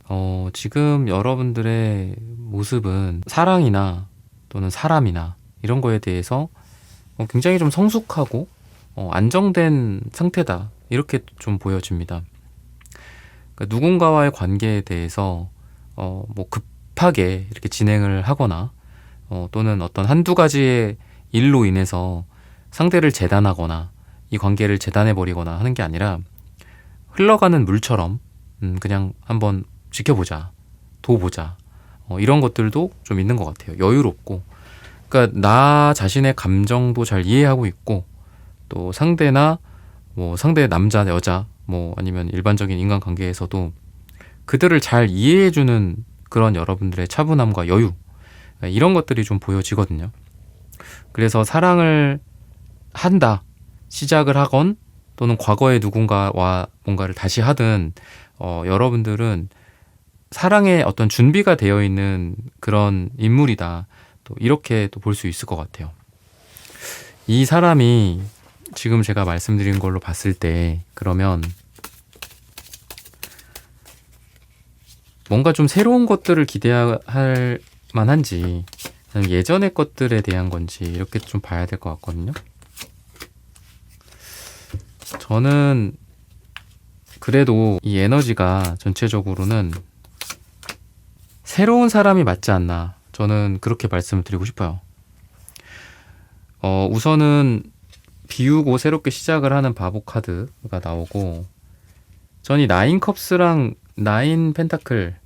지금 여러분들의 모습은 사랑이나 또는 사람이나 이런 거에 대해서 굉장히 좀 성숙하고 안정된 상태다. 이렇게 좀 보여집니다. 그러니까 누군가와의 관계에 대해서 뭐 급하게 이렇게 진행을 하거나 또는 어떤 한두 가지의 일로 인해서 상대를 재단하거나 이 관계를 재단해버리거나 하는 게 아니라 흘러가는 물처럼 그냥 한번 지켜보자, 둬보자, 이런 것들도 좀 있는 것 같아요. 여유롭고, 그러니까 나 자신의 감정도 잘 이해하고 있고, 또 상대나 뭐 상대 남자, 여자, 뭐 아니면 일반적인 인간관계에서도 그들을 잘 이해해주는 그런 여러분들의 차분함과 여유, 이런 것들이 좀 보여지거든요. 그래서 사랑을 한다, 시작을 하건 또는 과거에 누군가와 뭔가를 다시 하든 여러분들은 사랑에 어떤 준비가 되어 있는 그런 인물이다. 또 이렇게 또 볼 수 있을 것 같아요. 이 사람이 지금 제가 말씀드린 걸로 봤을 때 그러면 뭔가 좀 새로운 것들을 기대할 만한지 예전의 것들에 대한 건지 이렇게 좀 봐야 될 것 같거든요. 저는 그래도 이 에너지가 전체적으로는 새로운 사람이 맞지 않나, 저는 그렇게 말씀을 드리고 싶어요. 우선은 비우고 새롭게 시작을 하는 바보 카드가 나오고, 전 이 나인 컵스랑 나인 펜타클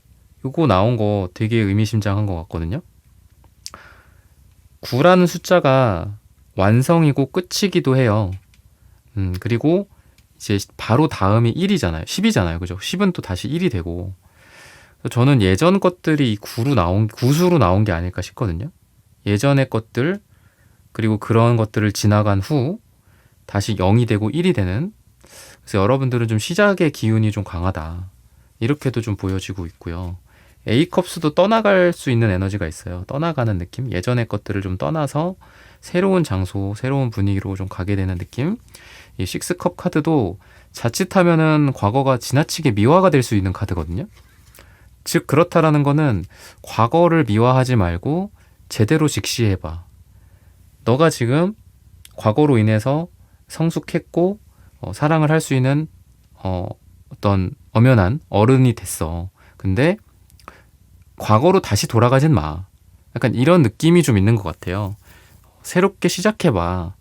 요거 나온 거 되게 의미심장한 것 같거든요. 9라는 숫자가 완성이고 끝이기도 해요. 그리고 이제 바로 다음이 1이잖아요. 10이잖아요. 그죠? 10은 또 다시 1이 되고. 저는 예전 것들이 9수로 나온 게 아닐까 싶거든요. 예전의 것들, 그리고 그런 것들을 지나간 후, 다시 0이 되고 1이 되는, 그래서 여러분들은 좀 시작의 기운이 좀 강하다, 이렇게도 좀 보여지고 있고요. A컵스도 떠나갈 수 있는 에너지가 있어요. 떠나가는 느낌, 예전의 것들을 좀 떠나서 새로운 장소, 새로운 분위기로 좀 가게 되는 느낌. 이 6컵 카드도 자칫하면은 과거가 지나치게 미화가 될 수 있는 카드거든요. 즉 그렇다라는 거는 과거를 미화하지 말고 제대로 직시해봐. 너가 지금 과거로 인해서 성숙했고 사랑을 할 수 있는 어떤 엄연한 어른이 됐어. 근데 과거로 다시 돌아가진 마. 약간 이런 느낌이 좀 있는 것 같아요. 새롭게 시작해봐.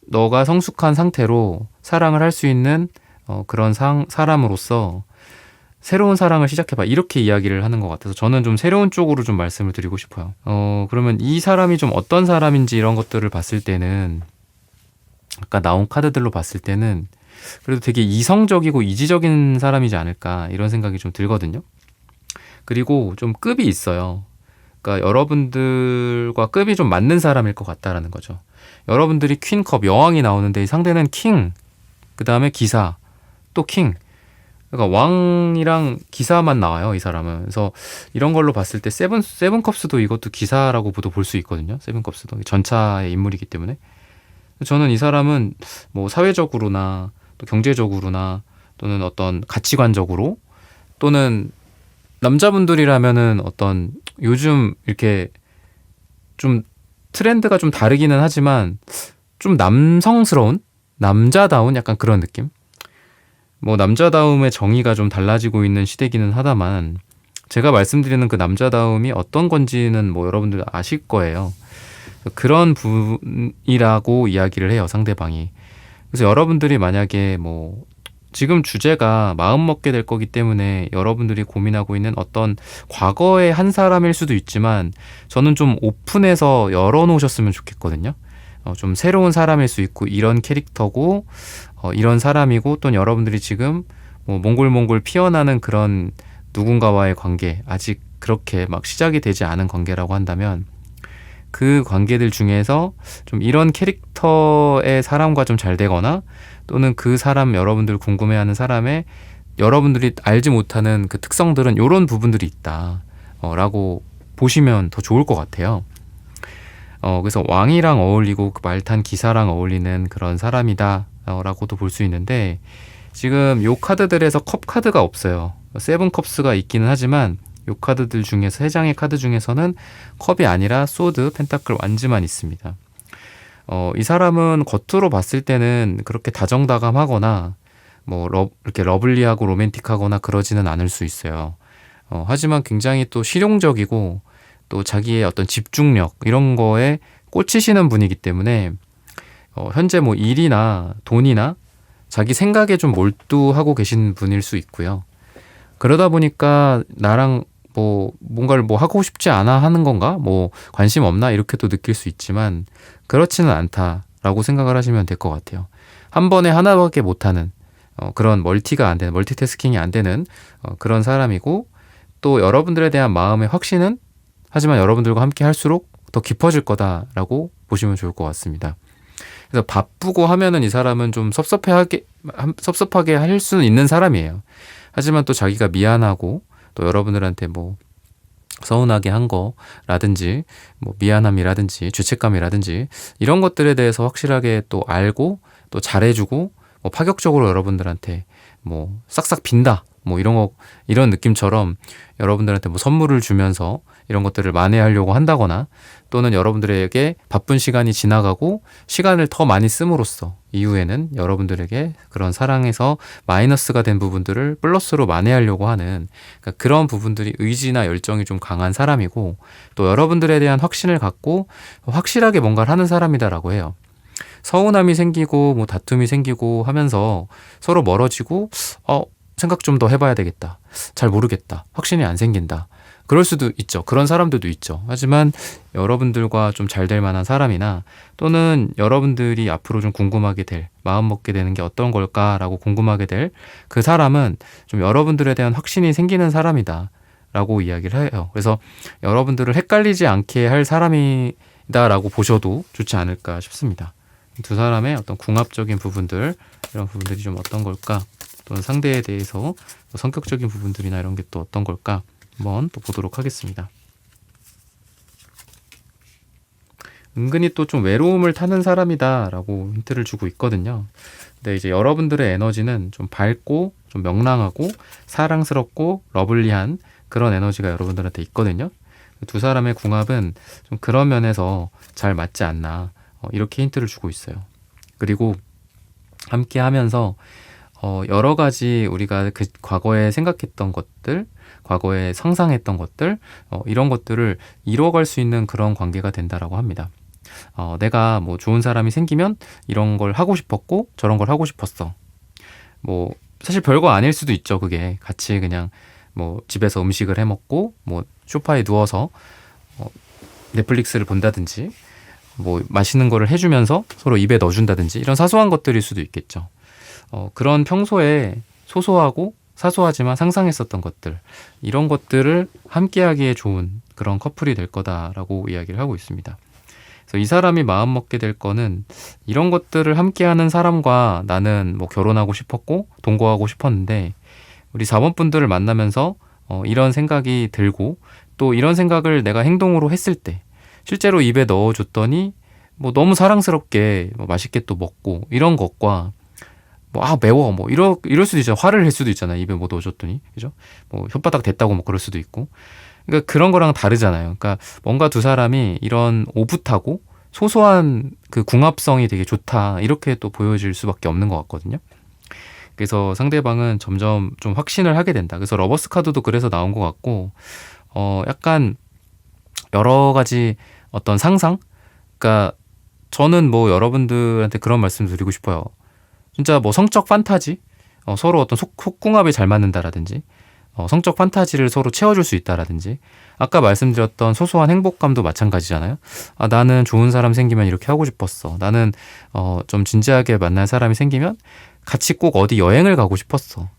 너가 성숙한 상태로 사랑을 할 수 있는 그런 사람으로서 새로운 사랑을 시작해봐. 이렇게 이야기를 하는 것 같아서 저는 좀 새로운 쪽으로 좀 말씀을 드리고 싶어요. 그러면 이 사람이 좀 어떤 사람인지 이런 것들을 봤을 때는, 아까 나온 카드들로 봤을 때는 그래도 되게 이성적이고 이지적인 사람이지 않을까, 이런 생각이 좀 들거든요. 그리고 좀 급이 있어요. 그러니까 여러분들과 급이 좀 맞는 사람일 것 같다라는 거죠. 여러분들이 퀸컵, 여왕이 나오는데 이 상대는 킹, 그 다음에 기사, 또 킹. 그러니까 왕이랑 기사만 나와요, 이 사람은. 그래서 이런 걸로 봤을 때 세븐컵스도 이것도 기사라고도 볼 수 있거든요. 세븐컵스도 전차의 인물이기 때문에. 저는 이 사람은 뭐 사회적으로나 또 경제적으로나 또는 어떤 가치관적으로, 또는 남자분들이라면은 어떤 요즘 이렇게 좀 트렌드가 좀 다르기는 하지만 좀 남성스러운, 남자다운 약간 그런 느낌? 뭐 남자다움의 정의가 좀 달라지고 있는 시대기는 하다만, 제가 말씀드리는 그 남자다움이 어떤 건지는 뭐 여러분들 아실 거예요. 그런 분이라고 이야기를 해요, 상대방이. 그래서 여러분들이 만약에 뭐 지금 주제가 마음 먹게 될 거기 때문에 여러분들이 고민하고 있는 어떤 과거의 한 사람일 수도 있지만, 저는 좀 오픈해서 열어놓으셨으면 좋겠거든요. 좀 새로운 사람일 수 있고, 이런 캐릭터고 이런 사람이고, 또는 여러분들이 지금 뭐 몽골몽골 피어나는 그런 누군가와의 관계, 아직 그렇게 막 시작이 되지 않은 관계라고 한다면, 그 관계들 중에서 좀 이런 캐릭터의 사람과 좀 잘 되거나, 또는 그 사람, 여러분들 궁금해하는 사람의 여러분들이 알지 못하는 그 특성들은 이런 부분들이 있다 라고 보시면 더 좋을 것 같아요. 그래서 왕이랑 어울리고 그 말탄 기사랑 어울리는 그런 사람이다 라고도 볼 수 있는데, 지금 요 카드들에서 컵 카드가 없어요. 세븐 컵스가 있기는 하지만 요 카드들 중에서, 세 장의 카드 중에서는 컵이 아니라 소드, 펜타클, 완즈만 있습니다. 이 사람은 겉으로 봤을 때는 그렇게 다정다감하거나 뭐 이렇게 러블리하고 로맨틱하거나 그러지는 않을 수 있어요. 하지만 굉장히 또 실용적이고, 또 자기의 어떤 집중력 이런 거에 꽂히시는 분이기 때문에 현재 뭐 일이나 돈이나 자기 생각에 좀 몰두하고 계신 분일 수 있고요. 그러다 보니까 나랑 뭐 뭔가를 뭐 하고 싶지 않아 하는 건가? 뭐 관심 없나? 이렇게도 느낄 수 있지만 그렇지는 않다라고 생각을 하시면 될 것 같아요. 한 번에 하나밖에 못하는 그런 멀티가 안 되는, 멀티태스킹이 안 되는 그런 사람이고, 또 여러분들에 대한 마음의 확신은, 하지만 여러분들과 함께 할수록 더 깊어질 거다라고 보시면 좋을 것 같습니다. 그래서 바쁘고 하면은 이 사람은 좀 섭섭하게 할 수는 있는 사람이에요. 하지만 또 자기가 미안하고, 또 여러분들한테 뭐 서운하게 한 거라든지, 뭐 미안함이라든지 죄책감이라든지 이런 것들에 대해서 확실하게 또 알고, 또 잘해주고, 뭐 파격적으로 여러분들한테 뭐 싹싹 빈다, 뭐 이런 느낌처럼 여러분들한테 뭐 선물을 주면서 이런 것들을 만회하려고 한다거나, 또는 여러분들에게 바쁜 시간이 지나가고 시간을 더 많이 씀으로써 이후에는 여러분들에게 그런 사랑에서 마이너스가 된 부분들을 플러스로 만회하려고 하는, 그러니까 그런 부분들이 의지나 열정이 좀 강한 사람이고, 또 여러분들에 대한 확신을 갖고 확실하게 뭔가를 하는 사람이다라고 해요. 서운함이 생기고 뭐 다툼이 생기고 하면서 서로 멀어지고 생각 좀 더 해봐야 되겠다, 잘 모르겠다, 확신이 안 생긴다, 그럴 수도 있죠. 그런 사람들도 있죠. 하지만 여러분들과 좀 잘 될 만한 사람이나, 또는 여러분들이 앞으로 좀 궁금하게 될, 마음 먹게 되는 게 어떤 걸까라고 궁금하게 될 그 사람은 좀 여러분들에 대한 확신이 생기는 사람이다 라고 이야기를 해요. 그래서 여러분들을 헷갈리지 않게 할 사람이다 라고 보셔도 좋지 않을까 싶습니다. 두 사람의 어떤 궁합적인 부분들, 이런 부분들이 좀 어떤 걸까? 또는 상대에 대해서 성격적인 부분들이나 이런 게 또 어떤 걸까? 한번 또 보도록 하겠습니다. 은근히 또 좀 외로움을 타는 사람이다 라고 힌트를 주고 있거든요. 근데 이제 여러분들의 에너지는 좀 밝고 좀 명랑하고 사랑스럽고 러블리한 그런 에너지가 여러분들한테 있거든요. 두 사람의 궁합은 좀 그런 면에서 잘 맞지 않나, 이렇게 힌트를 주고 있어요. 그리고 함께 하면서 여러 가지 우리가 그 과거에 생각했던 것들, 과거에 상상했던 것들, 이런 것들을 이뤄갈 수 있는 그런 관계가 된다라고 합니다. 내가 뭐 좋은 사람이 생기면 이런 걸 하고 싶었고 저런 걸 하고 싶었어. 뭐 사실 별거 아닐 수도 있죠. 그게 같이 그냥 뭐 집에서 음식을 해 먹고 뭐 소파에 누워서 넷플릭스를 본다든지 뭐 맛있는 거를 해주면서 서로 입에 넣어준다든지 이런 사소한 것들일 수도 있겠죠. 그런 평소에 소소하고 사소하지만 상상했었던 것들, 이런 것들을 함께하기에 좋은 그런 커플이 될 거다라고 이야기를 하고 있습니다. 그래서 이 사람이 마음 먹게 될 거는 이런 것들을 함께하는 사람과 나는 뭐 결혼하고 싶었고 동거하고 싶었는데 우리 4번 분들을 만나면서 이런 생각이 들고 또 이런 생각을 내가 행동으로 했을 때 실제로 입에 넣어줬더니 뭐 너무 사랑스럽게 뭐 맛있게 또 먹고 이런 것과 뭐 매워 뭐 이럴 수도 있잖아. 화를 낼 수도 있잖아. 입에 뭐 넣어줬더니 그죠? 뭐 혓바닥 댔다고 뭐 그럴 수도 있고. 그러니까 그런 거랑 다르잖아요. 그러니까 뭔가 두 사람이 이런 오붓하고 소소한 그 궁합성이 되게 좋다 이렇게 또 보여질 수밖에 없는 것 같거든요. 그래서 상대방은 점점 좀 확신을 하게 된다. 그래서 러버스 카드도 그래서 나온 것 같고 약간 여러 가지 어떤 상상? 그러니까 저는 뭐 여러분들한테 그런 말씀 드리고 싶어요. 진짜 뭐 성적 판타지? 서로 어떤 속궁합이 잘 맞는다라든지 성적 판타지를 서로 채워줄 수 있다라든지 아까 말씀드렸던 소소한 행복감도 마찬가지잖아요. 나는 좋은 사람 생기면 이렇게 하고 싶었어. 나는 좀 진지하게 만날 사람이 생기면 같이 꼭 어디 여행을 가고 싶었어.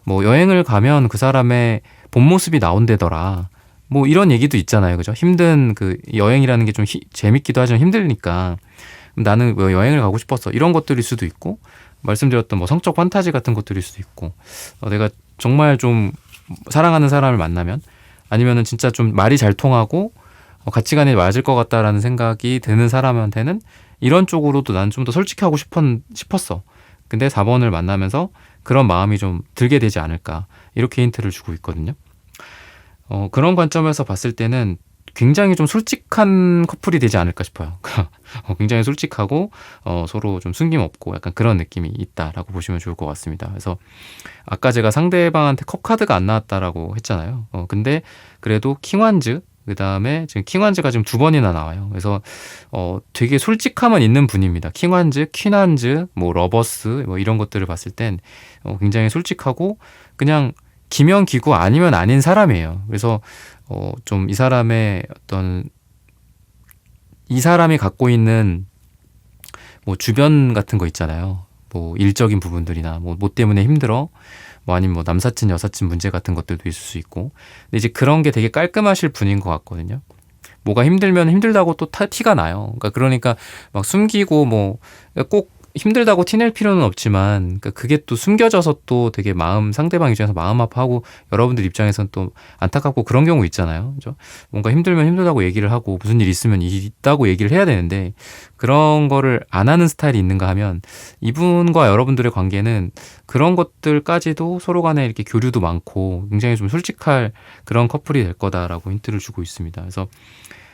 뭐 여행을 가면 그 사람의 본 모습이 나온대더라. 뭐 이런 얘기도 있잖아요. 그죠? 힘든 그 여행이라는 게 좀 재밌기도 하지만 힘드니까 나는 뭐 여행을 가고 싶었어. 이런 것들일 수도 있고 말씀드렸던 뭐 성적 판타지 같은 것들일 수도 있고 내가 정말 좀 사랑하는 사람을 만나면 아니면은 진짜 좀 말이 잘 통하고 가치관이 맞을 것 같다라는 생각이 드는 사람한테는 이런 쪽으로도 난 좀 더 솔직하고 싶었어. 근데 4번을 만나면서 그런 마음이 좀 들게 되지 않을까 이렇게 힌트를 주고 있거든요. 그런 관점에서 봤을 때는 굉장히 좀 솔직한 커플이 되지 않을까 싶어요. 굉장히 솔직하고 서로 좀 숨김없고 약간 그런 느낌이 있다라고 보시면 좋을 것 같습니다. 그래서 아까 제가 상대방한테 컵 카드가 안 나왔다라고 했잖아요. 근데 그래도 킹완즈 그 다음에 지금 킹완즈가 지금 2번이나 나와요. 그래서 되게 솔직함은 있는 분입니다. 킹완즈, 퀸완즈, 뭐 러버스 뭐 이런 것들을 봤을 땐 굉장히 솔직하고 그냥 기면 기고 아니면 아닌 사람이에요. 그래서 좀 이 사람의 어떤 이 사람이 갖고 있는 뭐 주변 같은 거 있잖아요. 뭐 일적인 부분들이나 뭐 때문에 힘들어. 뭐 아니면 뭐 남사친 여사친 문제 같은 것들도 있을 수 있고. 근데 이제 그런 게 되게 깔끔하실 분인 것 같거든요. 뭐가 힘들면 힘들다고 또 티가 나요. 그러니까 막 숨기고 뭐 꼭 힘들다고 티낼 필요는 없지만 그게 또 숨겨져서 또 되게 상대방 입장에서 마음 아파하고 여러분들 입장에서는 또 안타깝고 그런 경우 있잖아요. 그죠? 뭔가 힘들면 힘들다고 얘기를 하고 무슨 일 있으면 있다고 얘기를 해야 되는데 그런 거를 안 하는 스타일이 있는가 하면 이분과 여러분들의 관계는 그런 것들까지도 서로 간에 이렇게 교류도 많고 굉장히 좀 솔직할 그런 커플이 될 거다라고 힌트를 주고 있습니다. 그래서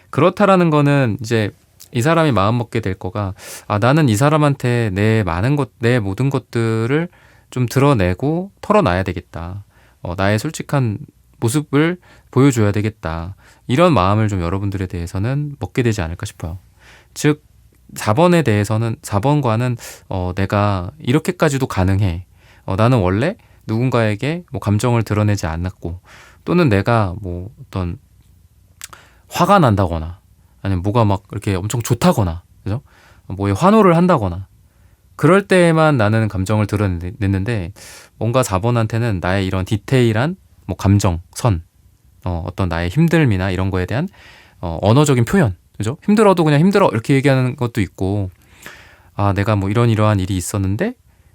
그렇다라는 거는 이제 이 사람이 마음먹게 될 거가 나는 이 사람한테 내 모든 것들을 좀 드러내고 털어놔야 되겠다. 나의 솔직한 모습을 보여줘야 되겠다. 이런 마음을 좀 여러분들에 대해서는 먹게 되지 않을까 싶어요. 즉 4번에 대해서는 4번과는 내가 이렇게까지도 가능해. 나는 원래 누군가에게 뭐 감정을 드러내지 않았고 또는 내가 뭐 어떤 화가 난다거나 아니면 뭐가 막 이렇게 엄청 좋다거나, 그죠? 뭐에 환호를 한다거나, 그럴 때에만 나는 감정을 드러냈는데, 뭔가 4번한테는 나의 이런 디테일한 뭐 감정, 어떤 나의 힘듦이나 이런 거에 대한 언어적인 표현, 그죠? 힘들어도 그냥 힘들어 이렇게 얘기하는 것도 있고, 아, 내가 뭐 이러한 일이 있었는데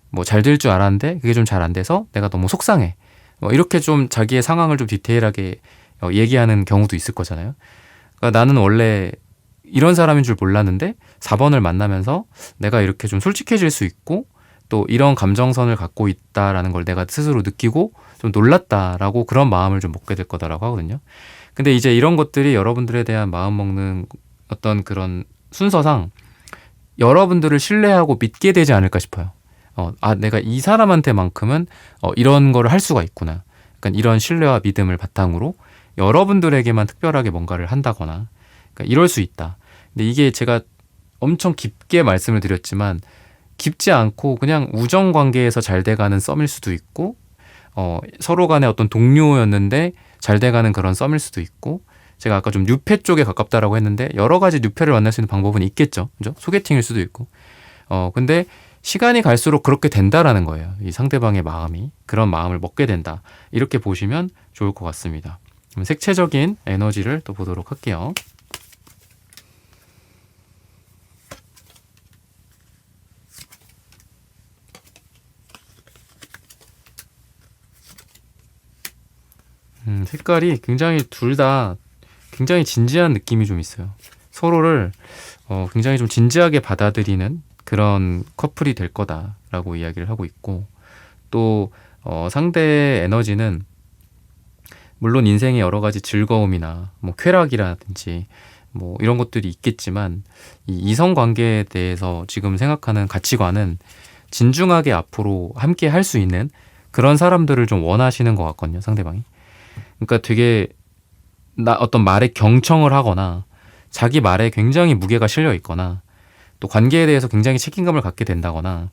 뭐 잘 될 줄 알았는데 그게 좀 잘 안 돼서 내가 너무 속상해. 뭐 이렇게 좀 자기의 상황을 좀 디테일하게 얘기하는 경우도 있을 거잖아요. 그러니까 나는 원래 이런 사람인 줄 몰랐는데 4번을 만나면서 내가 이렇게 좀 솔직해질 수 있고 또 이런 감정선을 갖고 있다라는 걸 내가 스스로 느끼고 좀 놀랐다라고 그런 마음을 좀 먹게 될 거다라고 하거든요. 근데 이제 이런 것들이 여러분들에 대한 마음 먹는 어떤 그런 순서상 여러분들을 신뢰하고 믿게 되지 않을까 싶어요. 아, 내가 이 사람한테만큼은 이런 거를 할 수가 있구나. 약간 이런 신뢰와 믿음을 바탕으로 여러분들에게만 특별하게 뭔가를 한다거나 그러니까 이럴 수 있다. 근데 이게 제가 엄청 깊게 말씀을 드렸지만 깊지 않고 그냥 우정 관계에서 잘 돼가는 썸일 수도 있고 서로 간에 어떤 동료였는데 잘 돼가는 그런 썸일 수도 있고 제가 아까 좀 뉴페 쪽에 가깝다라고 했는데 여러 가지 뉴페를 만날 수 있는 방법은 있겠죠. 그죠? 소개팅일 수도 있고. 근데 시간이 갈수록 그렇게 된다라는 거예요. 이 상대방의 마음이 그런 마음을 먹게 된다. 이렇게 보시면 좋을 것 같습니다. 그럼 색채적인 에너지를 또 보도록 할게요. 색깔이 굉장히 둘 다 굉장히 진지한 느낌이 좀 있어요. 서로를 굉장히 좀 진지하게 받아들이는 그런 커플이 될 거다라고 이야기를 하고 있고 또 상대의 에너지는 물론 인생의 여러 가지 즐거움이나 뭐 쾌락이라든지 뭐 이런 것들이 있겠지만 이 이성 관계에 대해서 지금 생각하는 가치관은 진중하게 앞으로 함께 할 수 있는 그런 사람들을 좀 원하시는 것 같거든요, 상대방이. 그러니까 되게 어떤 말에 경청을 하거나 자기 말에 굉장히 무게가 실려 있거나 또 관계에 대해서 굉장히 책임감을 갖게 된다거나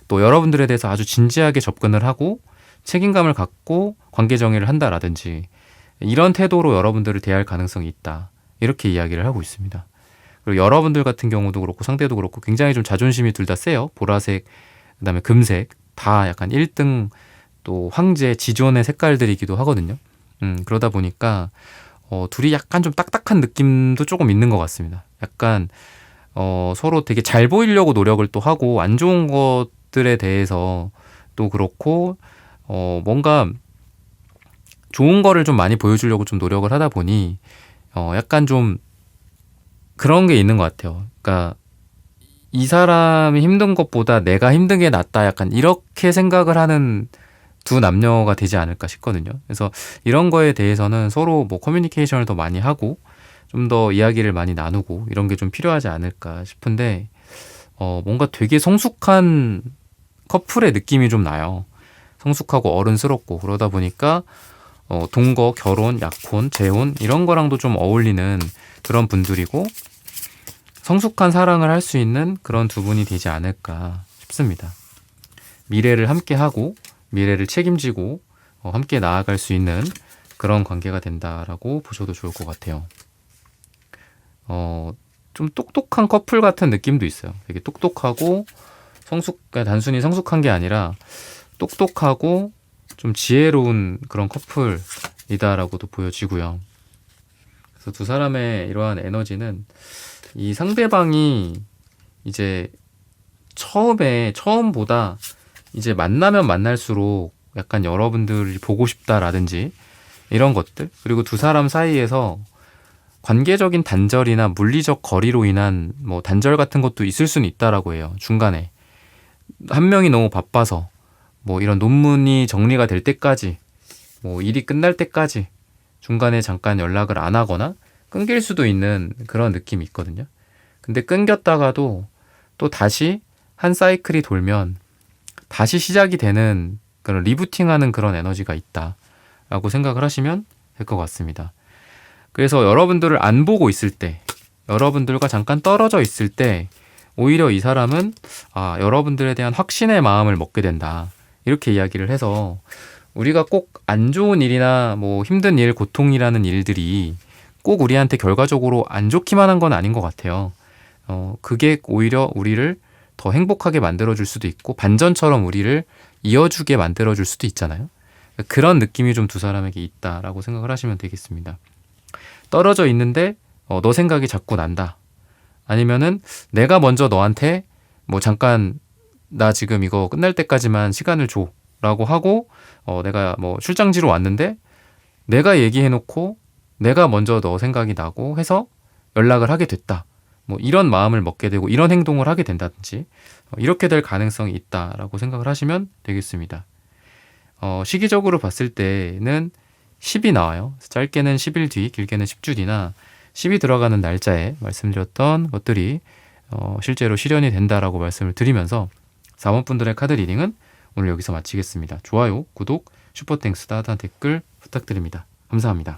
또 여러분들에 대해서 아주 진지하게 접근을 하고 책임감을 갖고 관계 정의를 한다라든지 이런 태도로 여러분들을 대할 가능성이 있다. 이렇게 이야기를 하고 있습니다. 그리고 여러분들 같은 경우도 그렇고 상대도 그렇고 굉장히 좀 자존심이 둘 다 세요. 보라색, 그다음에 금색 다 약간 1등 또 황제 지존의 색깔들이기도 하거든요. 그러다 보니까 둘이 약간 좀 딱딱한 느낌도 조금 있는 것 같습니다. 약간 서로 되게 잘 보이려고 노력을 또 하고 안 좋은 것들에 대해서 또 그렇고 뭔가 좋은 거를 좀 많이 보여주려고 좀 노력을 하다 보니 약간 좀 그런 게 있는 것 같아요. 그러니까 이 사람이 힘든 것보다 내가 힘든 게 낫다 약간 이렇게 생각을 하는 두 남녀가 되지 않을까 싶거든요. 그래서 이런 거에 대해서는 서로 뭐 커뮤니케이션을 더 많이 하고 좀 더 이야기를 많이 나누고 이런 게 좀 필요하지 않을까 싶은데 뭔가 되게 성숙한 커플의 느낌이 좀 나요. 성숙하고 어른스럽고 그러다 보니까 동거, 결혼, 약혼, 재혼 이런 거랑도 좀 어울리는 그런 분들이고 성숙한 사랑을 할 수 있는 그런 두 분이 되지 않을까 싶습니다. 미래를 함께 하고 미래를 책임지고 함께 나아갈 수 있는 그런 관계가 된다라고 보셔도 좋을 것 같아요. 좀 똑똑한 커플 같은 느낌도 있어요. 되게 똑똑하고 그러니까 단순히 성숙한 게 아니라 똑똑하고 좀 지혜로운 그런 커플이다라고도 보여지고요. 그래서 두 사람의 이러한 에너지는 이 상대방이 이제 처음보다 이제 만나면 만날수록 약간 여러분들이 보고 싶다라든지 이런 것들 그리고 두 사람 사이에서 관계적인 단절이나 물리적 거리로 인한 뭐 단절 같은 것도 있을 수는 있다라고 해요. 중간에 한 명이 너무 바빠서 뭐 이런 논문이 정리가 될 때까지 뭐 일이 끝날 때까지 중간에 잠깐 연락을 안 하거나 끊길 수도 있는 그런 느낌이 있거든요. 근데 끊겼다가도 또 다시 한 사이클이 돌면 다시 시작이 되는 그런 리부팅하는 그런 에너지가 있다라고 생각을 하시면 될 것 같습니다. 그래서 여러분들을 안 보고 있을 때, 여러분들과 잠깐 떨어져 있을 때 오히려 이 사람은 여러분들에 대한 확신의 마음을 먹게 된다. 이렇게 이야기를 해서 우리가 꼭 안 좋은 일이나 뭐 힘든 일, 고통이라는 일들이 꼭 우리한테 결과적으로 안 좋기만 한 건 아닌 것 같아요. 그게 오히려 우리를 더 행복하게 만들어줄 수도 있고 반전처럼 우리를 이어주게 만들어줄 수도 있잖아요. 그런 느낌이 좀 두 사람에게 있다라고 생각을 하시면 되겠습니다. 떨어져 있는데 너 생각이 자꾸 난다. 아니면은 내가 먼저 너한테 뭐 잠깐 나 지금 이거 끝날 때까지만 시간을 줘 라고 하고 내가 뭐 출장지로 왔는데 내가 얘기해놓고 내가 먼저 너 생각이 나고 해서 연락을 하게 됐다. 뭐 이런 마음을 먹게 되고 이런 행동을 하게 된다든지 이렇게 될 가능성이 있다라고 생각을 하시면 되겠습니다. 시기적으로 봤을 때는 10이 나와요. 짧게는 10일 뒤, 길게는 10주 뒤나 10이 들어가는 날짜에 말씀드렸던 것들이 실제로 실현이 된다라고 말씀을 드리면서 4번 분들의 카드 리딩은 오늘 여기서 마치겠습니다. 좋아요, 구독, 슈퍼땡스, 따뜻한 댓글 부탁드립니다. 감사합니다.